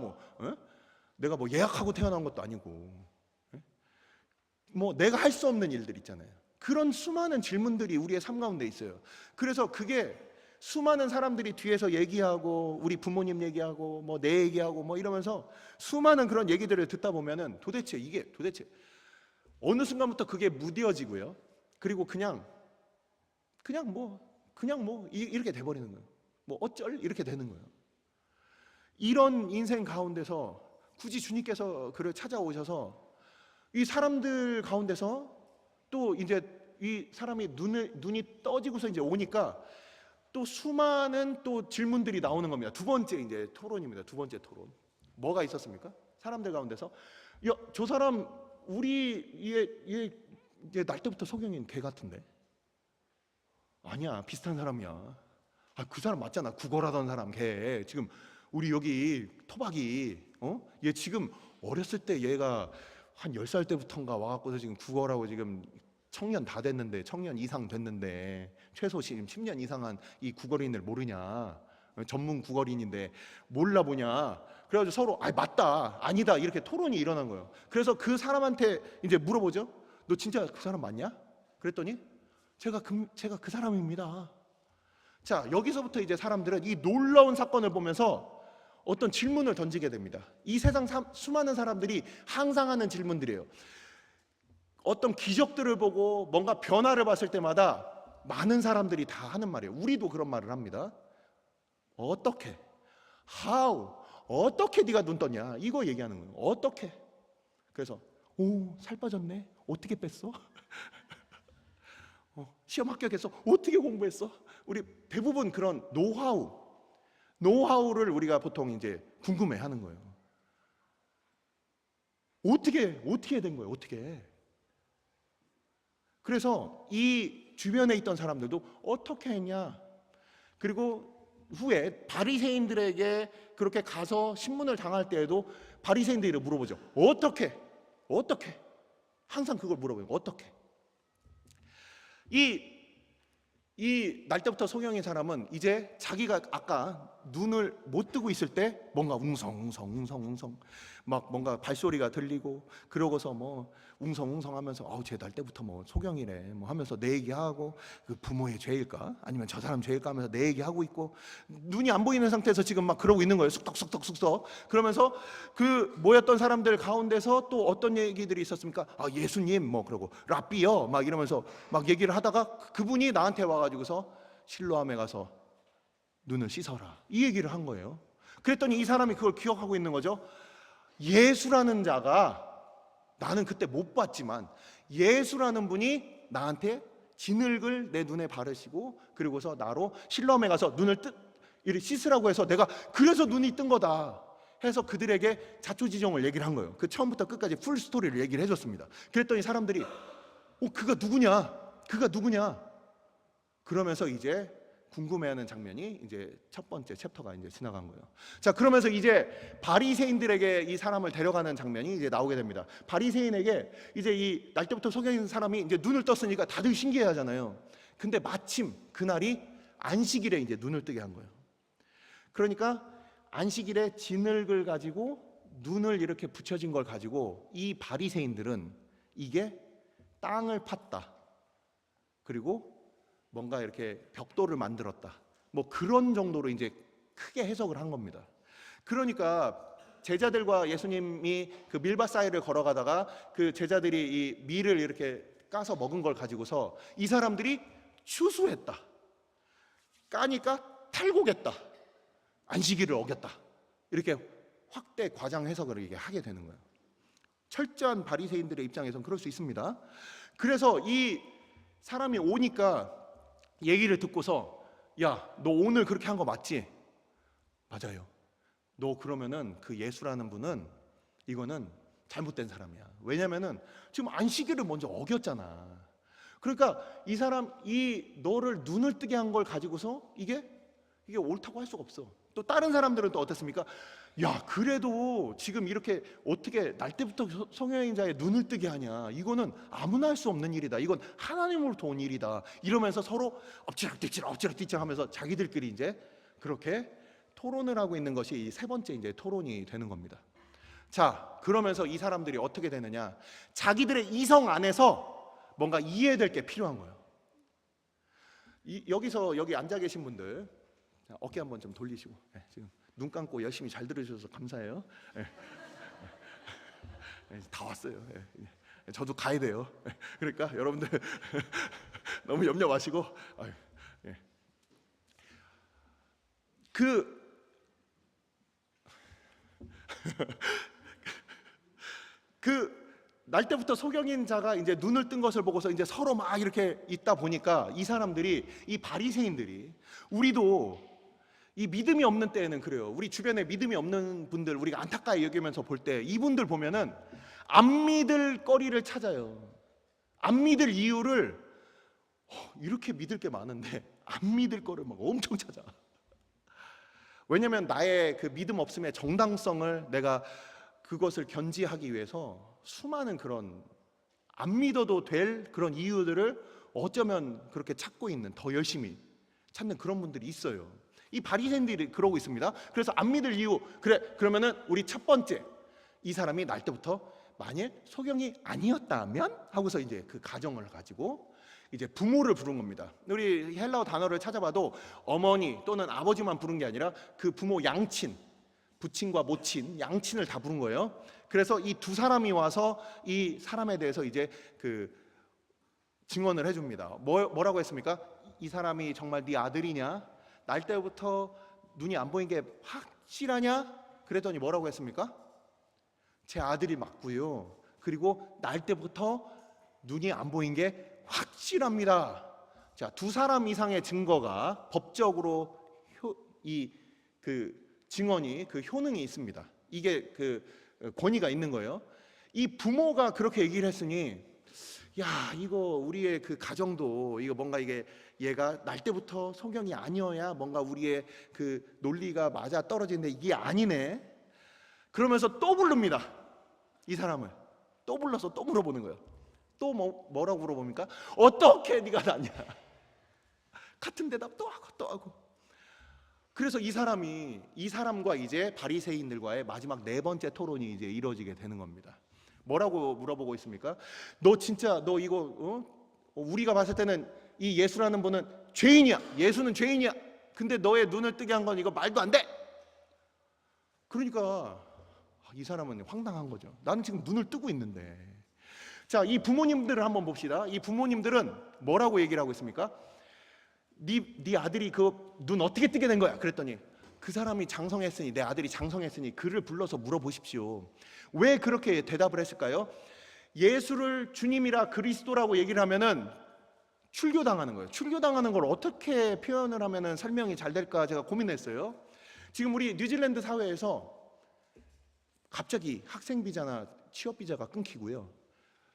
내가 뭐 예약하고 태어난 것도 아니고 뭐 내가 할 수 없는 일들 있잖아요. 그런 수많은 질문들이 우리의 삶 가운데 있어요. 그래서 그게 수많은 사람들이 뒤에서 얘기하고 우리 부모님 얘기하고 뭐 내 얘기하고 뭐 이러면서 수많은 그런 얘기들을 듣다 보면은 도대체 어느 순간부터 그게 무뎌지고요. 그리고 그냥 이렇게 돼버리는 거예요. 뭐 어쩔 이렇게 되는 거예요. 이런 인생 가운데서 굳이 주님께서 그를 찾아오셔서 이 사람들 가운데서 또 이제 이 사람이 눈이 떠지고서 이제 오니까 또 수많은 또 질문들이 나오는 겁니다. 두 번째 이제 토론입니다. 두 번째 토론. 뭐가 있었습니까? 사람들 가운데서 저 사람 얘 날 때부터 소경인 걔 같은데. 아니야, 비슷한 사람이야. 그 사람 맞잖아. 구걸하던 사람 걔. 지금 우리 여기 토박이 얘 지금 어렸을 때 얘가 한 10살 때부터인가 와갖고서 지금 구걸하고 지금 청년 다 됐는데 청년 이상 됐는데 최소 지금 10년 이상한 이 구걸인을 모르냐? 전문 구걸인인데 몰라 보냐? 그래가지고 서로 맞다 아니다 이렇게 토론이 일어난 거예요. 그래서 그 사람한테 이제 물어보죠. 너 진짜 그 사람 맞냐? 그랬더니 제가 그 사람입니다. 자, 여기서부터 이제 사람들은 이 놀라운 사건을 보면서 어떤 질문을 던지게 됩니다. 이 세상 수많은 사람들이 항상 하는 질문들이에요. 어떤 기적들을 보고 뭔가 변화를 봤을 때마다 많은 사람들이 다 하는 말이에요. 우리도 그런 말을 합니다. 어떻게? How? 어떻게 네가 눈 떴냐? 이거 얘기하는 거예요. 어떻게? 그래서 살 빠졌네. 어떻게 뺐어? 시험 합격했어. 어떻게 공부했어? 우리 대부분 그런 노하우를 우리가 보통 이제 궁금해하는 거예요. 어떻게 된 거예요? 어떻게? 그래서 이 주변에 있던 사람들도 어떻게 했냐? 그리고 후에 바리새인들에게 그렇게 가서 신문을 당할 때에도 바리새인들이 물어보죠. 어떻게? 항상 그걸 물어봐요. 어떻게? 이 날 때부터 소경인 사람은 이제 자기가 아까 눈을 못 뜨고 있을 때 뭔가 웅성웅성 막 뭔가 발소리가 들리고 그러고서 뭐 웅성웅성 하면서 쟤 날 때부터 뭐 소경이래 뭐 하면서 내 얘기하고 그 부모의 죄일까 아니면 저 사람 죄일까 하면서 내 얘기하고 있고 눈이 안 보이는 상태에서 지금 막 그러고 있는 거예요. 쑥덕 그러면서 그 모였던 사람들 가운데서 또 어떤 얘기들이 있었습니까? 예수님 뭐 그러고 랍비요 막 이러면서 막 얘기를 하다가 그분이 나한테 와가지고서 실로암에 가서 눈을 씻어라 이 얘기를 한 거예요. 그랬더니 이 사람이 그걸 기억하고 있는 거죠. 예수라는 자가 나는 그때 못 봤지만 예수라는 분이 나한테 진흙을 내 눈에 바르시고 그리고서 나로 실로암에 가서 눈을 이렇게 씻으라고 해서 내가 그래서 눈이 뜬 거다 해서 그들에게 자초지종을 얘기를 한 거예요. 그 처음부터 끝까지 풀 스토리를 얘기를 해줬습니다. 그랬더니 사람들이 그가 누구냐? 그가 누구냐? 그러면서 이제 궁금해하는 장면이 이제 첫 번째 챕터가 이제 지나간 거예요. 자, 그러면서 이제 바리새인들에게 이 사람을 데려가는 장면이 이제 나오게 됩니다. 바리새인에게 이제 이 날 때부터 속여진 사람이 이제 눈을 떴으니까 다들 신기해하잖아요. 근데 마침 그날이 안식일에 이제 눈을 뜨게 한 거예요. 그러니까 안식일에 진흙을 가지고 눈을 이렇게 붙여진 걸 가지고 이 바리새인들은 이게 땅을 팠다. 그리고 뭔가 이렇게 벽돌을 만들었다. 뭐 그런 정도로 이제 크게 해석을 한 겁니다. 그러니까 제자들과 예수님이 그 밀밭 사이를 걸어가다가 그 제자들이 이 밀을 이렇게 까서 먹은 걸 가지고서 이 사람들이 추수했다. 까니까 탈곡했다. 안식일을 어겼다. 이렇게 확대 과장 해석을 이게 하게 되는 거예요. 철저한 바리새인들의 입장에서는 그럴 수 있습니다. 그래서 이 사람이 오니까 얘기를 듣고서 야, 너 오늘 그렇게 한 거 맞지? 맞아요. 너 그러면은 그 예수라는 분은 이거는 잘못된 사람이야. 왜냐면은 지금 안식일을 먼저 어겼잖아. 그러니까 이 사람 이 너를 눈을 뜨게 한 걸 가지고서 이게 옳다고 할 수가 없어. 또 다른 사람들은 또 어떻습니까? 야, 그래도 지금 이렇게 어떻게 날 때부터 성령자의 눈을 뜨게 하냐? 이거는 아무나 할 수 없는 일이다. 이건 하나님으로부터 온 일이다. 이러면서 서로 엎치락뒤치락 하면서 자기들끼리 이제 그렇게 토론을 하고 있는 것이 이 세 번째 이제 토론이 되는 겁니다. 자, 그러면서 이 사람들이 어떻게 되느냐? 자기들의 이성 안에서 뭔가 이해될 게 필요한 거예요. 여기 앉아 계신 분들 어깨 한번 좀 돌리시고 지금 눈 감고 열심히 잘 들으셔서 감사해요. 다 왔어요. 저도 가야 돼요. 그러니까 여러분들 너무 염려 마시고 날 때부터 소경인 자가 이제 눈을 뜬 것을 보고서 이제 서로 막 이렇게 있다 보니까 이 사람들이 이 바리새인들이 우리도 이 믿음이 없는 때에는 그래요. 우리 주변에 믿음이 없는 분들 우리가 안타까이 여기면서 볼 때 이분들 보면은 안 믿을 거리를 찾아요. 안 믿을 이유를 이렇게 믿을 게 많은데 안 믿을 거를 막 엄청 찾아. 왜냐하면 나의 그 믿음 없음의 정당성을 내가 그것을 견지하기 위해서 수많은 그런 안 믿어도 될 그런 이유들을 어쩌면 그렇게 찾고 있는 더 열심히 찾는 그런 분들이 있어요. 이 바리새인들이 그러고 있습니다. 그래서 안 믿을 이유 그러면은 우리 첫 번째 이 사람이 날 때부터 만일 소경이 아니었다면 하고서 이제 그 가정을 가지고 이제 부모를 부른 겁니다. 우리 헬라어 단어를 찾아봐도 어머니 또는 아버지만 부른 게 아니라 그 부모 양친, 부친과 모친, 양친을 다 부른 거예요. 그래서 이 두 사람이 와서 이 사람에 대해서 이제 그 증언을 해줍니다. 뭐라고 했습니까? 이 사람이 정말 네 아들이냐? 날 때부터 눈이 안 보인 게 확실하냐? 그랬더니 뭐라고 했습니까? 제 아들이 맞고요. 그리고 날 때부터 눈이 안 보인 게 확실합니다. 자, 두 사람 이상의 증거가 법적으로 그 증언이 그 효능이 있습니다. 이게 그 권위가 있는 거예요. 이 부모가 그렇게 얘기를 했으니 야, 이거 우리의 그 가정도 이거 뭔가 이게 얘가 날 때부터 소경이 아니어야 뭔가 우리의 그 논리가 맞아 떨어지는데 이게 아니네. 그러면서 또 부릅니다. 이 사람을 또 불러서 또 물어보는 거예요. 또 뭐라고 물어봅니까? 어떻게 네가 낳냐? 같은 대답 또 하고. 그래서 이 사람과 이제 바리새인들과의 마지막 네 번째 토론이 이제 이루어지게 되는 겁니다. 뭐라고 물어보고 있습니까? 너 진짜 너 이거 우리가 봤을 때는 이 예수라는 분은 죄인이야. 예수는 죄인이야. 근데 너의 눈을 뜨게 한 건 이거 말도 안 돼. 그러니까 이 사람은 황당한 거죠. 나는 지금 눈을 뜨고 있는데. 자, 이 부모님들을 한번 봅시다. 이 부모님들은 뭐라고 얘기를 하고 있습니까? 네 아들이 그 눈 어떻게 뜨게 된 거야? 그랬더니 그 사람이 장성했으니 내 아들이 장성했으니 그를 불러서 물어보십시오. 왜 그렇게 대답을 했을까요? 예수를 주님이라 그리스도라고 얘기를 하면은 출교당하는 거예요. 출교당하는 걸 어떻게 표현을 하면은 설명이 잘 될까 제가 고민했어요. 지금 우리 뉴질랜드 사회에서 갑자기 학생 비자나 취업 비자가 끊기고요.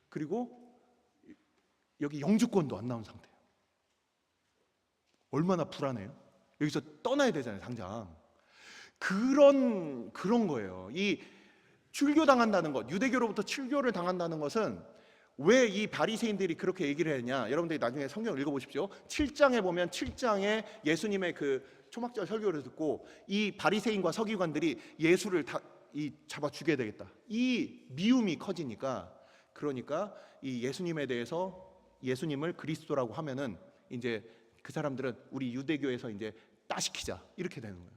그리고 여기 영주권도 안 나온 상태예요. 얼마나 불안해요? 여기서 떠나야 되잖아요, 당장. 그런 거예요. 이 출교당한다는 것, 유대교로부터 출교를 당한다는 것은 왜 이 바리새인들이 그렇게 얘기를 했냐? 여러분들이 나중에 성경을 읽어보십시오. 7장에 보면 7장에 예수님의 그 초막절 설교를 듣고 이 바리새인과 서기관들이 예수를 잡아 죽여야 되겠다. 이 미움이 커지니까, 그러니까 이 예수님에 대해서 예수님을 그리스도라고 하면은 이제 그 사람들은 우리 유대교에서 이제 따시키자 이렇게 되는 거예요.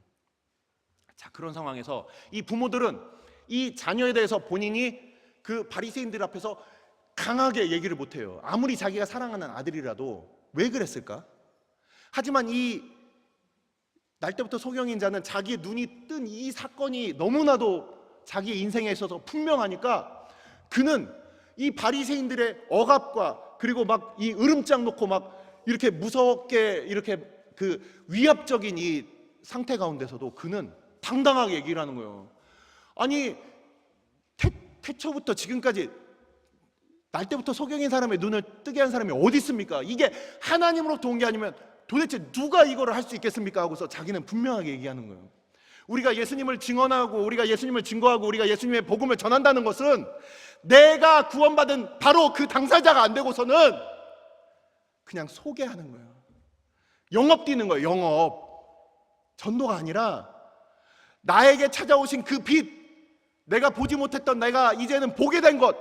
자, 그런 상황에서 이 부모들은 이 자녀에 대해서 본인이 그 바리새인들 앞에서 강하게 얘기를 못해요. 아무리 자기가 사랑하는 아들이라도. 왜 그랬을까? 하지만 이 날 때부터 소경인 자는 자기의 눈이 뜬 이 사건이 너무나도 자기의 인생에 있어서 분명하니까 그는 이 바리새인들의 억압과 그리고 막 이 으름장 놓고 막 이렇게 무섭게 이렇게 그 위압적인 이 상태 가운데서도 그는 당당하게 얘기를 하는 거예요. 아니 태초부터 지금까지 날 때부터 소경인 사람의 눈을 뜨게 한 사람이 어디 있습니까? 이게 하나님으로부터 온 게 아니면 도대체 누가 이거를 할 수 있겠습니까? 하고서 자기는 분명하게 얘기하는 거예요. 우리가 예수님을 증언하고 우리가 예수님을 증거하고 우리가 예수님의 복음을 전한다는 것은 내가 구원받은 바로 그 당사자가 안 되고서는 그냥 소개하는 거예요. 영업 뛰는 거예요. 영업. 전도가 아니라 나에게 찾아오신 그 빛, 내가 보지 못했던 내가 이제는 보게 된 것,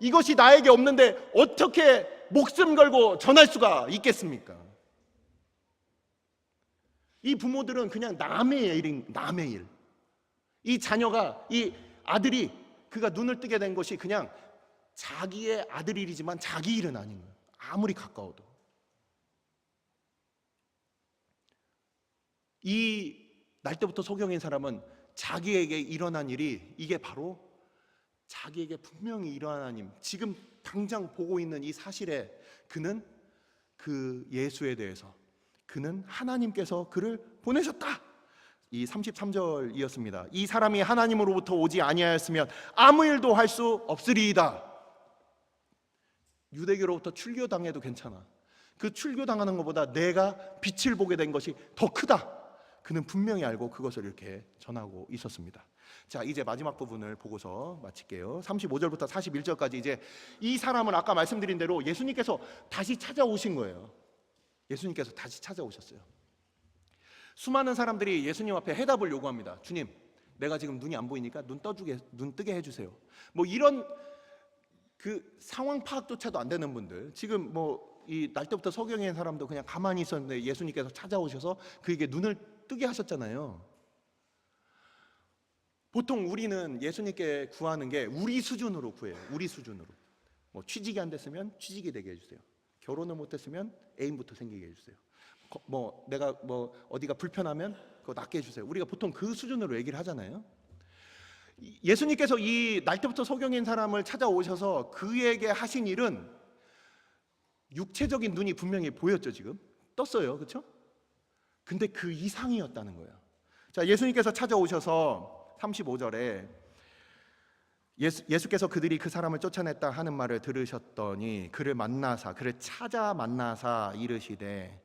이것이 나에게 없는데 어떻게 목숨 걸고 전할 수가 있겠습니까? 이 부모들은 그냥 남의 일. 이 자녀가, 이 아들이 그가 눈을 뜨게 된 것이 그냥 자기의 아들 일이지만 자기 일은 아닌 거예요. 아무리 가까워도. 이 날 때부터 소경인 사람은 자기에게 일어난 일이 이게 바로 자기에게 분명히 일어난 하나님, 지금 당장 보고 있는 이 사실에 그는 그 예수에 대해서 그는 하나님께서 그를 보내셨다. 이 33절이었습니다. 이 사람이 하나님으로부터 오지 아니하였으면 아무 일도 할 수 없으리이다. 유대교로부터 출교당해도 괜찮아. 그 출교당하는 것보다 내가 빛을 보게 된 것이 더 크다. 그는 분명히 알고 그것을 이렇게 전하고 있었습니다. 자, 이제 마지막 부분을 보고서 마칠게요. 35절부터 41절까지 이제 이 사람을 아까 말씀드린 대로 예수님께서 다시 찾아오신 거예요. 예수님께서 다시 찾아오셨어요. 수많은 사람들이 예수님 앞에 해답을 요구합니다. 주님, 내가 지금 눈이 안 보이니까 눈 뜨게 해주세요. 뭐 이런 그 상황 파악조차도 안 되는 분들, 지금 뭐 이 날 때부터 소경인 사람도 그냥 가만히 있었는데 예수님께서 찾아오셔서 그에게 눈을 뜨게 하셨잖아요. 보통 우리는 예수님께 구하는 게 우리 수준으로 구해요. 우리 수준으로. 뭐 취직이 안 됐으면 취직이 되게 해주세요. 결혼을 못했으면 애인부터 생기게 해주세요. 뭐 내가 뭐 어디가 불편하면 그거 낫게 해주세요. 우리가 보통 그 수준으로 얘기를 하잖아요. 예수님께서 이 날 때부터 소경인 사람을 찾아오셔서 그에게 하신 일은 육체적인 눈이 분명히 보였죠. 지금 떴어요, 그렇죠? 근데 그 이상이었다는 거예요. 자, 예수님께서 찾아오셔서 35절에 예수께서 그들이 그 사람을 쫓아냈다 하는 말을 들으셨더니 그를 찾아 만나사 이르시되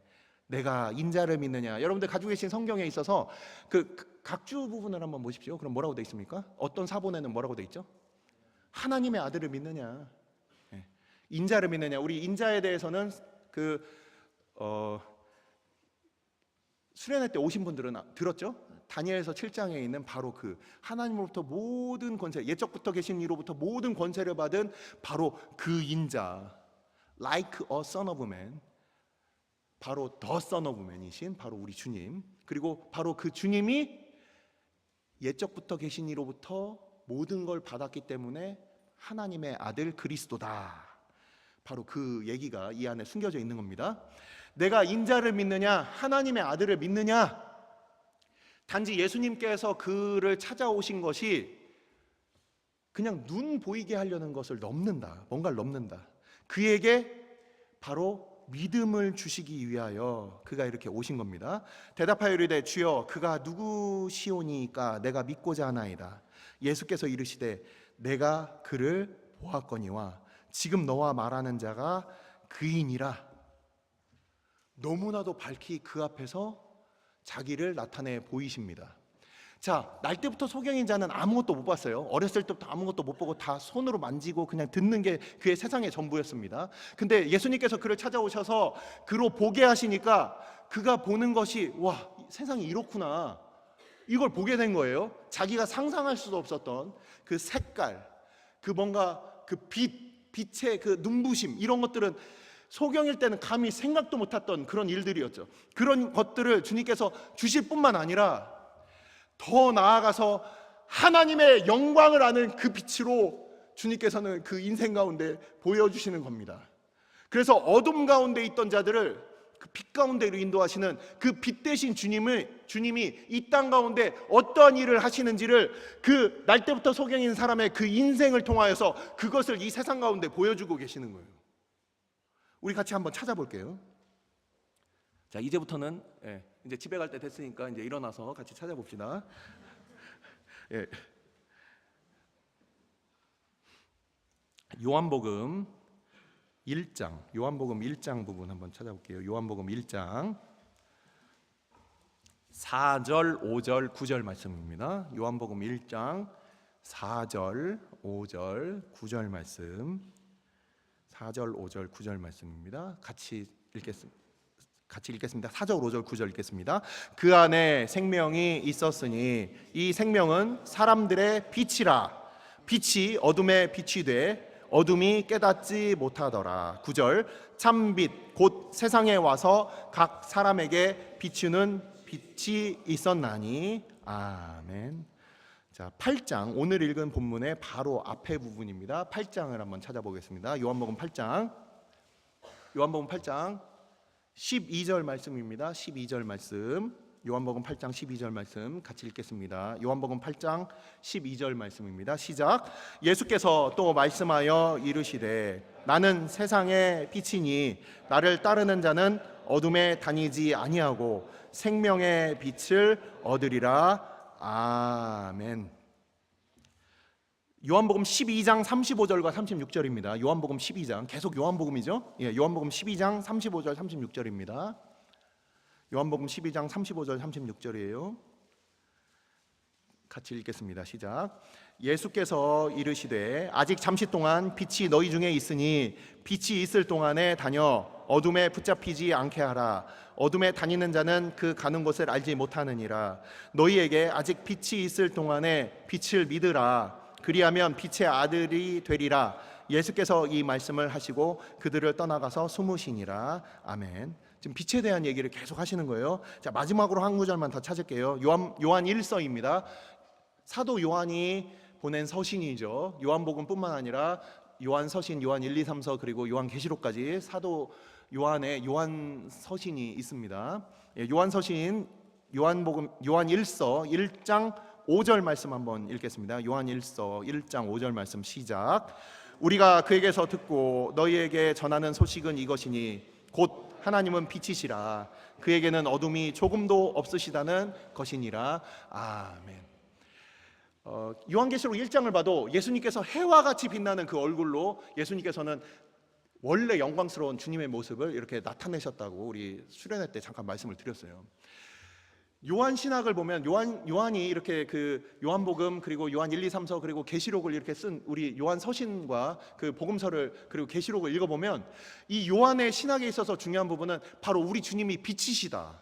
내가 인자를 믿느냐. 여러분들 가지고 계신 성경에 있어서 그 각주 부분을 한번 보십시오. 그럼 뭐라고 돼 있습니까? 어떤 사본에는 뭐라고 돼 있죠? 하나님의 아들을 믿느냐, 인자를 믿느냐. 우리 인자에 대해서는 수련회 때 오신 분들은 들었죠? 다니엘서 7장에 있는 바로 그 하나님으로부터 모든 권세, 옛적부터 계신 이로부터 모든 권세를 받은 바로 그 인자, like a son of man, 바로 the son of man이신 바로 우리 주님, 그리고 바로 그 주님이 옛적부터 계신 이로부터 모든 걸 받았기 때문에 하나님의 아들 그리스도다. 바로 그 얘기가 이 안에 숨겨져 있는 겁니다. 내가 인자를 믿느냐, 하나님의 아들을 믿느냐. 단지 예수님께서 그를 찾아오신 것이 그냥 눈 보이게 하려는 것을 넘는다. 뭔가를 넘는다. 그에게 바로 믿음을 주시기 위하여 그가 이렇게 오신 겁니다. 대답하여 이르되 주여 그가 누구시오니까 내가 믿고자 하나이다. 예수께서 이르시되 내가 그를 보았거니와 지금 너와 말하는 자가 그이니라. 너무나도 밝히 그 앞에서 자기를 나타내 보이십니다. 자, 날 때부터 소경인 자는 아무것도 못 봤어요. 어렸을 때부터 아무것도 못 보고 다 손으로 만지고 그냥 듣는 게 그의 세상의 전부였습니다. 근데 예수님께서 그를 찾아오셔서 그로 보게 하시니까 그가 보는 것이 와, 세상이 이렇구나. 이걸 보게 된 거예요. 자기가 상상할 수도 없었던 그 색깔, 그 뭔가 그 빛의 그 눈부심, 이런 것들은 소경일 때는 감히 생각도 못했던 그런 일들이었죠. 그런 것들을 주님께서 주실 뿐만 아니라 더 나아가서 하나님의 영광을 아는 그 빛으로 주님께서는 그 인생 가운데 보여주시는 겁니다. 그래서 어둠 가운데 있던 자들을 그 빛 가운데로 인도하시는 그 빛 대신 주님이 이 땅 가운데 어떠한 일을 하시는지를 그 날 때부터 소경인 사람의 그 인생을 통하여서 그것을 이 세상 가운데 보여주고 계시는 거예요. 우리 같이 한번 찾아볼게요. 자, 이제부터는 이제 집에 갈 때 됐으니까 이제 일어나서 같이 찾아봅시다. 요한복음 1장 부분 한번 찾아볼게요. 요한복음 1장 4절, 5절, 9절 말씀입니다. 요한복음 1장 4절, 5절, 9절 말씀. 4절, 5절, 9절 말씀입니다. 같이 읽겠습니다. 4절, 5절, 9절 읽겠습니다. 그 안에 생명이 있었으니 이 생명은 사람들의 빛이라. 빛이 어둠에 빛이 돼 어둠이 깨닫지 못하더라. 9절 참빛 곧 세상에 와서 각 사람에게 비추는 빛이 있었나니. 아멘. 자, 8장 오늘 읽은 본문의 바로 앞에 부분입니다. 8장을 한번 찾아보겠습니다. 요한복음 8장 12절 말씀입니다. 12절 말씀. 요한복음 8장 12절 말씀 같이 읽겠습니다. 요한복음 8장 12절 말씀입니다. 시작. 예수께서 또 말씀하여 이르시되 나는 세상의 빛이니 나를 따르는 자는 어둠에 다니지 아니하고 생명의 빛을 얻으리라. 아멘. 요한복음 12장 35절과 36절입니다. 요한복음 12장 계속 요한복음이죠. 요한복음 12장 35절 36절입니다. 요한복음 12장 35절 36절이에요. 같이 읽겠습니다. 시작. 예수께서 이르시되 아직 잠시 동안 빛이 너희 중에 있으니 빛이 있을 동안에 다녀 어둠에 붙잡히지 않게 하라. 어둠에 다니는 자는 그 가는 곳을 알지 못하느니라. 너희에게 아직 빛이 있을 동안에 빛을 믿으라. 그리하면 빛의 아들이 되리라. 예수께서 이 말씀을 하시고 그들을 떠나가서 숨으시니라. 아멘. 지금 빛에 대한 얘기를 계속 하시는 거예요. 자, 마지막으로 한 구절만 더 찾을게요. 요한 1서입니다. 사도 요한이 보낸 서신이죠. 요한복음뿐만 아니라 요한 서신, 요한 1, 2, 3서 그리고 요한 계시록까지 사도 요한의 요한 서신이 있습니다. 요한 서신 요한 1서 1장 5절 말씀 한번 읽겠습니다. 요한 1서 1장 5절 말씀 시작. 우리가 그에게서 듣고 너희에게 전하는 소식은 이것이니 곧 하나님은 빛이시라. 그에게는 어둠이 조금도 없으시다는 것이니라. 아멘. 요한계시록 1장을 봐도 예수님께서 해와 같이 빛나는 그 얼굴로 예수님께서는 원래 영광스러운 주님의 모습을 이렇게 나타내셨다고 우리 수련회 때 잠깐 말씀을 드렸어요. 요한 신학을 보면 요한이 이렇게 그 요한복음 그리고 요한 1, 2, 3서 그리고 계시록을 이렇게 쓴 우리 요한 서신과 그 복음서를 그리고 계시록을 읽어보면 이 요한의 신학에 있어서 중요한 부분은 바로 우리 주님이 빛이시다.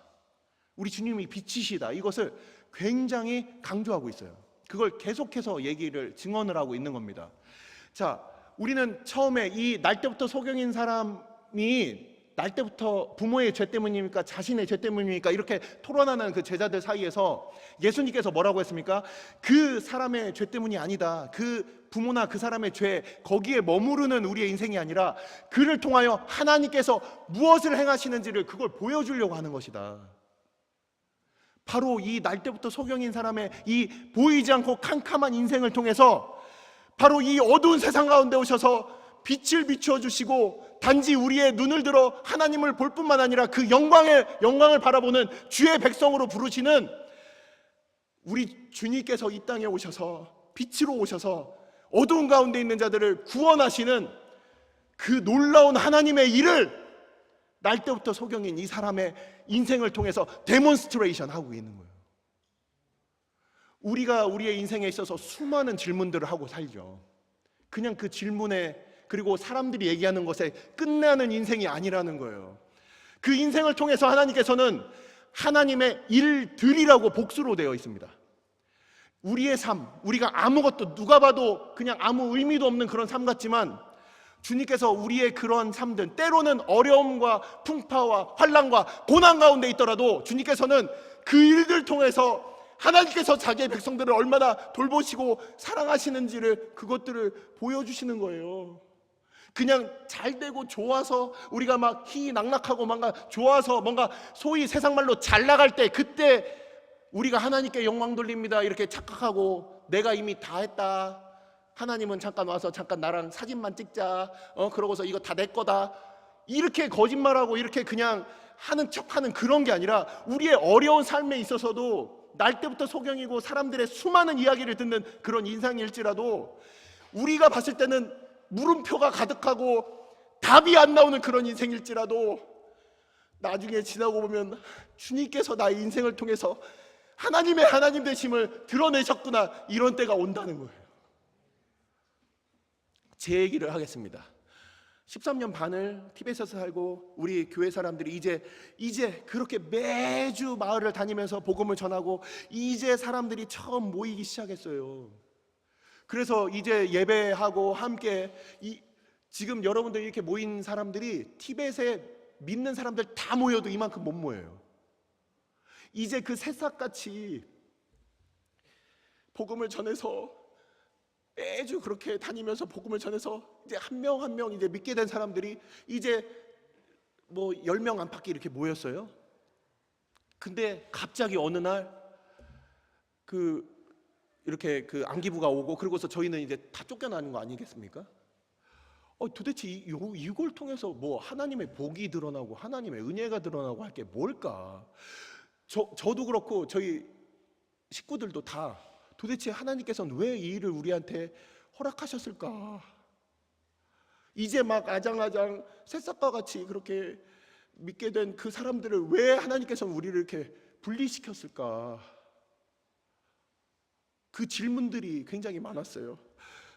우리 주님이 빛이시다. 이것을 굉장히 강조하고 있어요. 그걸 계속해서 증언을 하고 있는 겁니다. 자, 우리는 처음에 이 날 때부터 소경인 사람이 날 때부터 부모의 죄 때문입니까? 자신의 죄 때문입니까? 이렇게 토론하는 그 제자들 사이에서 예수님께서 뭐라고 했습니까? 그 사람의 죄 때문이 아니다. 그 부모나 그 사람의 죄 거기에 머무르는 우리의 인생이 아니라 그를 통하여 하나님께서 무엇을 행하시는지를 그걸 보여주려고 하는 것이다. 바로 이 날 때부터 소경인 사람의 이 보이지 않고 캄캄한 인생을 통해서 바로 이 어두운 세상 가운데 오셔서 빛을 비추어 주시고 단지 우리의 눈을 들어 하나님을 볼 뿐만 아니라 그 영광을 바라보는 주의 백성으로 부르시는 우리 주님께서 이 땅에 오셔서 빛으로 오셔서 어두운 가운데 있는 자들을 구원하시는 그 놀라운 하나님의 일을 날 때부터 소경인 이 사람의 인생을 통해서 데몬스트레이션 하고 있는 거예요. 우리가 우리의 인생에 있어서 수많은 질문들을 하고 살죠. 그냥 그 질문에 그리고 사람들이 얘기하는 것에 끝나는 인생이 아니라는 거예요. 그 인생을 통해서 하나님께서는 하나님의 일들이라고 복수로 되어 있습니다. 우리의 삶, 우리가 아무것도 누가 봐도 그냥 아무 의미도 없는 그런 삶 같지만 주님께서 우리의 그런 삶들, 때로는 어려움과 풍파와 환난과 고난 가운데 있더라도 주님께서는 그 일들 통해서 하나님께서 자기의 백성들을 얼마나 돌보시고 사랑하시는지를 그것들을 보여주시는 거예요. 그냥 잘 되고 좋아서 우리가 막 희낙낙하고 뭔가 좋아서 뭔가 소위 세상 말로 잘 나갈 때 그때 우리가 하나님께 영광 돌립니다 이렇게 착각하고 내가 이미 다 했다, 하나님은 잠깐 와서 잠깐 나랑 사진만 찍자, 그러고서 이거 다 내 거다, 이렇게 거짓말하고 이렇게 그냥 하는 척하는 그런 게 아니라 우리의 어려운 삶에 있어서도 날 때부터 소경이고 사람들의 수많은 이야기를 듣는 그런 인상일지라도 우리가 봤을 때는 물음표가 가득하고 답이 안 나오는 그런 인생일지라도 나중에 지나고 보면 주님께서 나의 인생을 통해서 하나님의 하나님 되심을 드러내셨구나, 이런 때가 온다는 거예요. 제 얘기를 하겠습니다. 13년 반을 티벳에서 살고 우리 교회 사람들이 이제 그렇게 매주 마을을 다니면서 복음을 전하고 이제 사람들이 처음 모이기 시작했어요. 그래서 이제 예배하고 함께 지금 여러분들 이렇게 모인 사람들이 티벳에 믿는 사람들 다 모여도 이만큼 못 모여요. 이제 그 새싹같이 복음을 전해서 매주 그렇게 다니면서 복음을 전해서 이제 한 명 한 명 이제 믿게 된 사람들이 이제 뭐 10명 안팎이 이렇게 모였어요. 근데 갑자기 어느 날 이렇게 안기부가 오고 그러고서 저희는 이제 다 쫓겨나는 거 아니겠습니까? 도대체 이걸 통해서 뭐 하나님의 복이 드러나고 하나님의 은혜가 드러나고 할 게 뭘까? 저도 그렇고 저희 식구들도 다 도대체 하나님께서는 왜 이 일을 우리한테 허락하셨을까? 이제 막 아장아장 새싹과 같이 그렇게 믿게 된 그 사람들을 왜 하나님께서는 우리를 이렇게 분리시켰을까? 그 질문들이 굉장히 많았어요.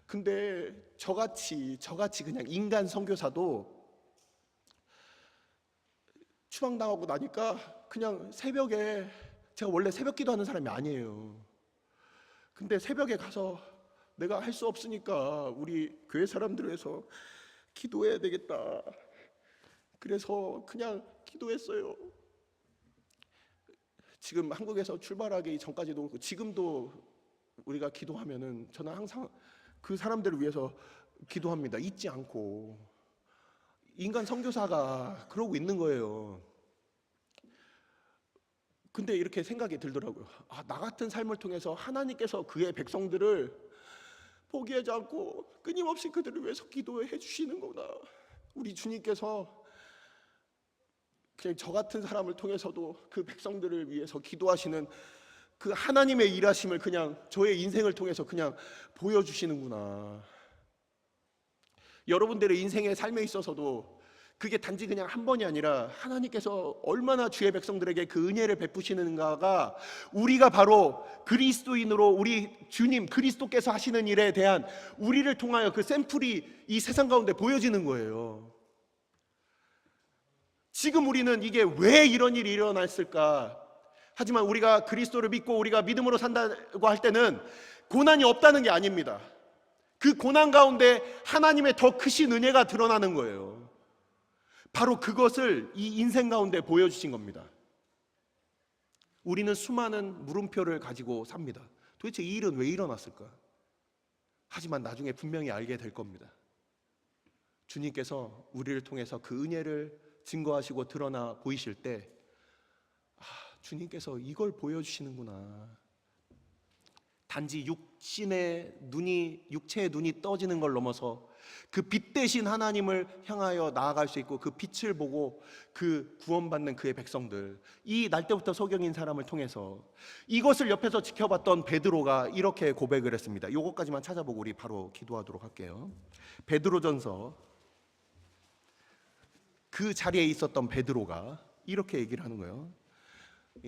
근데 저같이 그냥 인간 선교사도 추방당하고 나니까 그냥 새벽에, 제가 원래 새벽 기도하는 사람이 아니에요. 근데 새벽에 가서 내가 할 수 없으니까 우리 교회 사람들을 해서 기도해야 되겠다. 그래서 그냥 기도했어요. 지금 한국에서 출발하기 전까지도 그렇고 지금도 우리가 기도하면은 저는 항상 그 사람들을 위해서 기도합니다. 잊지 않고. 인간 선교사가 그러고 있는 거예요. 근데 이렇게 생각이 들더라고요. 나 같은 삶을 통해서 하나님께서 그의 백성들을 포기하지 않고 끊임없이 그들을 위해서 기도해 주시는구나. 우리 주님께서 그냥 저 같은 사람을 통해서도 그 백성들을 위해서 기도하시는 그 하나님의 일하심을 그냥 저의 인생을 통해서 그냥 보여주시는구나. 여러분들의 인생의 삶에 있어서도 그게 단지 그냥 한 번이 아니라 하나님께서 얼마나 주의 백성들에게 그 은혜를 베푸시는가가 우리가 바로 그리스도인으로 우리 주님 그리스도께서 하시는 일에 대한 우리를 통하여 그 샘플이 이 세상 가운데 보여지는 거예요. 지금 우리는 이게 왜 이런 일이 일어났을까? 하지만 우리가 그리스도를 믿고 우리가 믿음으로 산다고 할 때는 고난이 없다는 게 아닙니다. 그 고난 가운데 하나님의 더 크신 은혜가 드러나는 거예요. 바로 그것을 이 인생 가운데 보여주신 겁니다. 우리는 수많은 물음표를 가지고 삽니다. 도대체 이 일은 왜 일어났을까? 하지만 나중에 분명히 알게 될 겁니다. 주님께서 우리를 통해서 그 은혜를 증거하시고 드러나 보이실 때 주님께서 이걸 보여주시는구나. 단지 육체의 눈이 떠지는 걸 넘어서 그 빛 대신 하나님을 향하여 나아갈 수 있고 그 빛을 보고 그 구원받는 그의 백성들, 이 날 때부터 소경인 사람을 통해서 이것을 옆에서 지켜봤던 베드로가 이렇게 고백을 했습니다. 이것까지만 찾아보고 우리 바로 기도하도록 할게요. 베드로전서, 그 자리에 있었던 베드로가 이렇게 얘기를 하는 거예요.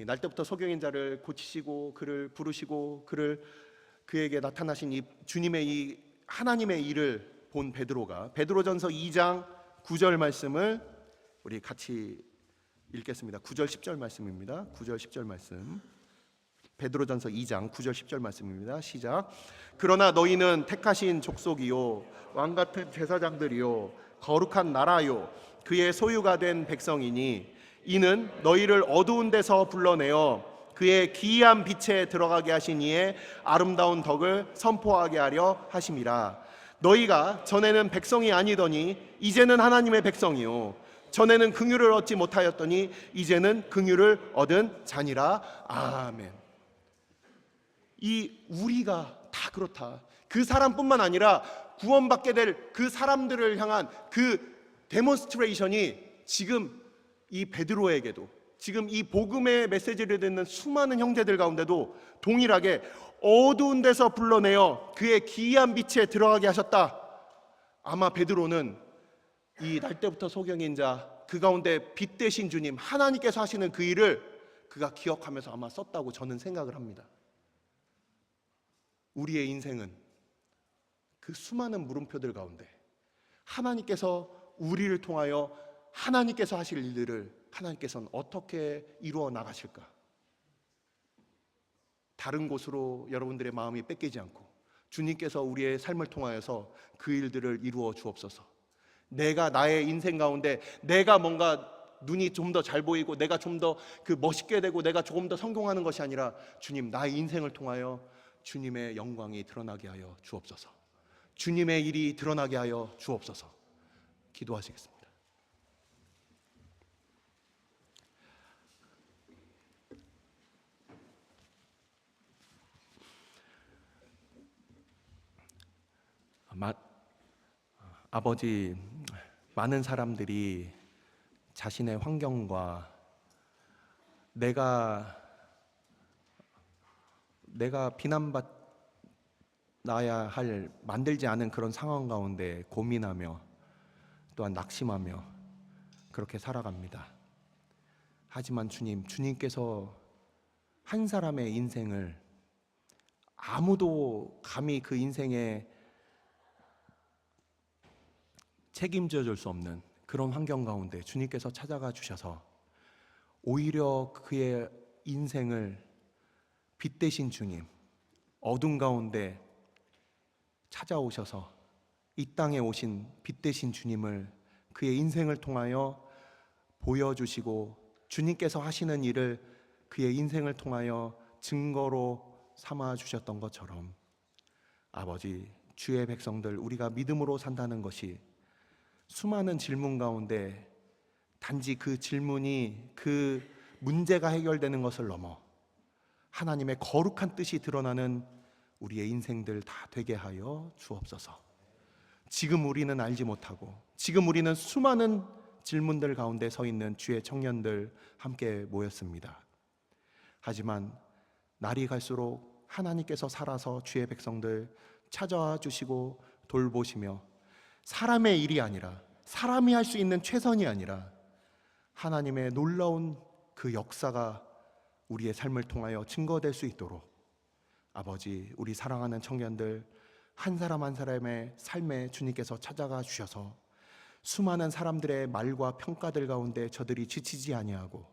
날 때부터 소경인 자를 고치시고 그를 부르시고 그에게 나타나신 이 주님의 이 하나님의 일을 본 베드로가 베드로전서 2장 9절 말씀을 우리 같이 읽겠습니다. 9절 10절 말씀입니다. 9절 10절 말씀. 베드로전서 2장 9절 10절 말씀입니다. 시작. 그러나 너희는 택하신 족속이요 왕 같은 제사장들이요 거룩한 나라요 그의 소유가 된 백성이니 이는 너희를 어두운 데서 불러내어 그의 기이한 빛에 들어가게 하신 이의 아름다운 덕을 선포하게 하려 하심이라. 너희가 전에는 백성이 아니더니 이제는 하나님의 백성이요 전에는 긍휼을 얻지 못하였더니 이제는 긍휼을 얻은 자니라. 아멘. 이 우리가 다 그렇다. 그 사람뿐만 아니라 구원받게 될 그 사람들을 향한 그 데몬스트레이션이 지금 이 베드로에게도, 지금 이 복음의 메시지를 듣는 수많은 형제들 가운데도 동일하게 어두운 데서 불러내어 그의 기이한 빛에 들어가게 하셨다. 아마 베드로는 이 날 때부터 소경인 자, 그 가운데 빛 대신 주님 하나님께서 하시는 그 일을 그가 기억하면서 아마 썼다고 저는 생각을 합니다. 우리의 인생은 그 수많은 물음표들 가운데 하나님께서 우리를 통하여 하나님께서 하실 일들을 하나님께서는 어떻게 이루어 나가실까? 다른 곳으로 여러분들의 마음이 뺏기지 않고 주님께서 우리의 삶을 통하여서 그 일들을 이루어 주옵소서. 내가 나의 인생 가운데 내가 뭔가 눈이 좀 더 잘 보이고 내가 좀 더 그 멋있게 되고 내가 조금 더 성공하는 것이 아니라 주님, 나의 인생을 통하여 주님의 영광이 드러나게 하여 주옵소서. 주님의 일이 드러나게 하여 주옵소서. 기도하시겠습니다. 아버지, 많은 사람들이 자신의 환경과 내가 비난받아야 할 만들지 않은 그런 상황 가운데 고민하며 또한 낙심하며 그렇게 살아갑니다. 하지만 주님께서 한 사람의 인생을 아무도 감히 그 인생에 책임져 줄 수 없는 그런 환경 가운데 주님께서 찾아가 주셔서 오히려 그의 인생을 빛 대신 주님, 어둠 가운데 찾아오셔서 이 땅에 오신 빛 대신 주님을 그의 인생을 통하여 보여주시고 주님께서 하시는 일을 그의 인생을 통하여 증거로 삼아 주셨던 것처럼 아버지, 주의 백성들 우리가 믿음으로 산다는 것이 수많은 질문 가운데 단지 그 질문이 그 문제가 해결되는 것을 넘어 하나님의 거룩한 뜻이 드러나는 우리의 인생들 다 되게 하여 주옵소서. 지금 우리는 알지 못하고 지금 우리는 수많은 질문들 가운데 서 있는 주의 청년들 함께 모였습니다. 하지만 날이 갈수록 하나님께서 살아서 주의 백성들 찾아와 주시고 돌보시며 사람의 일이 아니라 사람이 할 수 있는 최선이 아니라 하나님의 놀라운 그 역사가 우리의 삶을 통하여 증거될 수 있도록 아버지, 우리 사랑하는 청년들 한 사람 한 사람의 삶에 주님께서 찾아가 주셔서 수많은 사람들의 말과 평가들 가운데 저들이 지치지 아니하고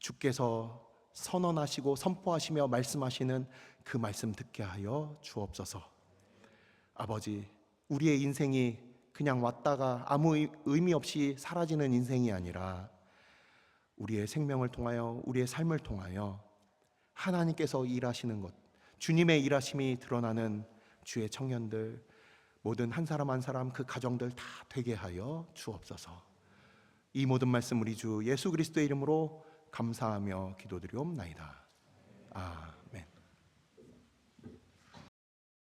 주께서 선언하시고 선포하시며 말씀하시는 그 말씀 듣게 하여 주옵소서. 아버지, 우리의 인생이 그냥 왔다가 아무 의미 없이 사라지는 인생이 아니라 우리의 생명을 통하여 우리의 삶을 통하여 하나님께서 일하시는 것, 주님의 일하심이 드러나는 주의 청년들 모든 한 사람 한 사람 그 가정들 다 되게 하여 주옵소서. 이 모든 말씀 우리 주 예수 그리스도의 이름으로 감사하며 기도드리옵나이다. 아멘.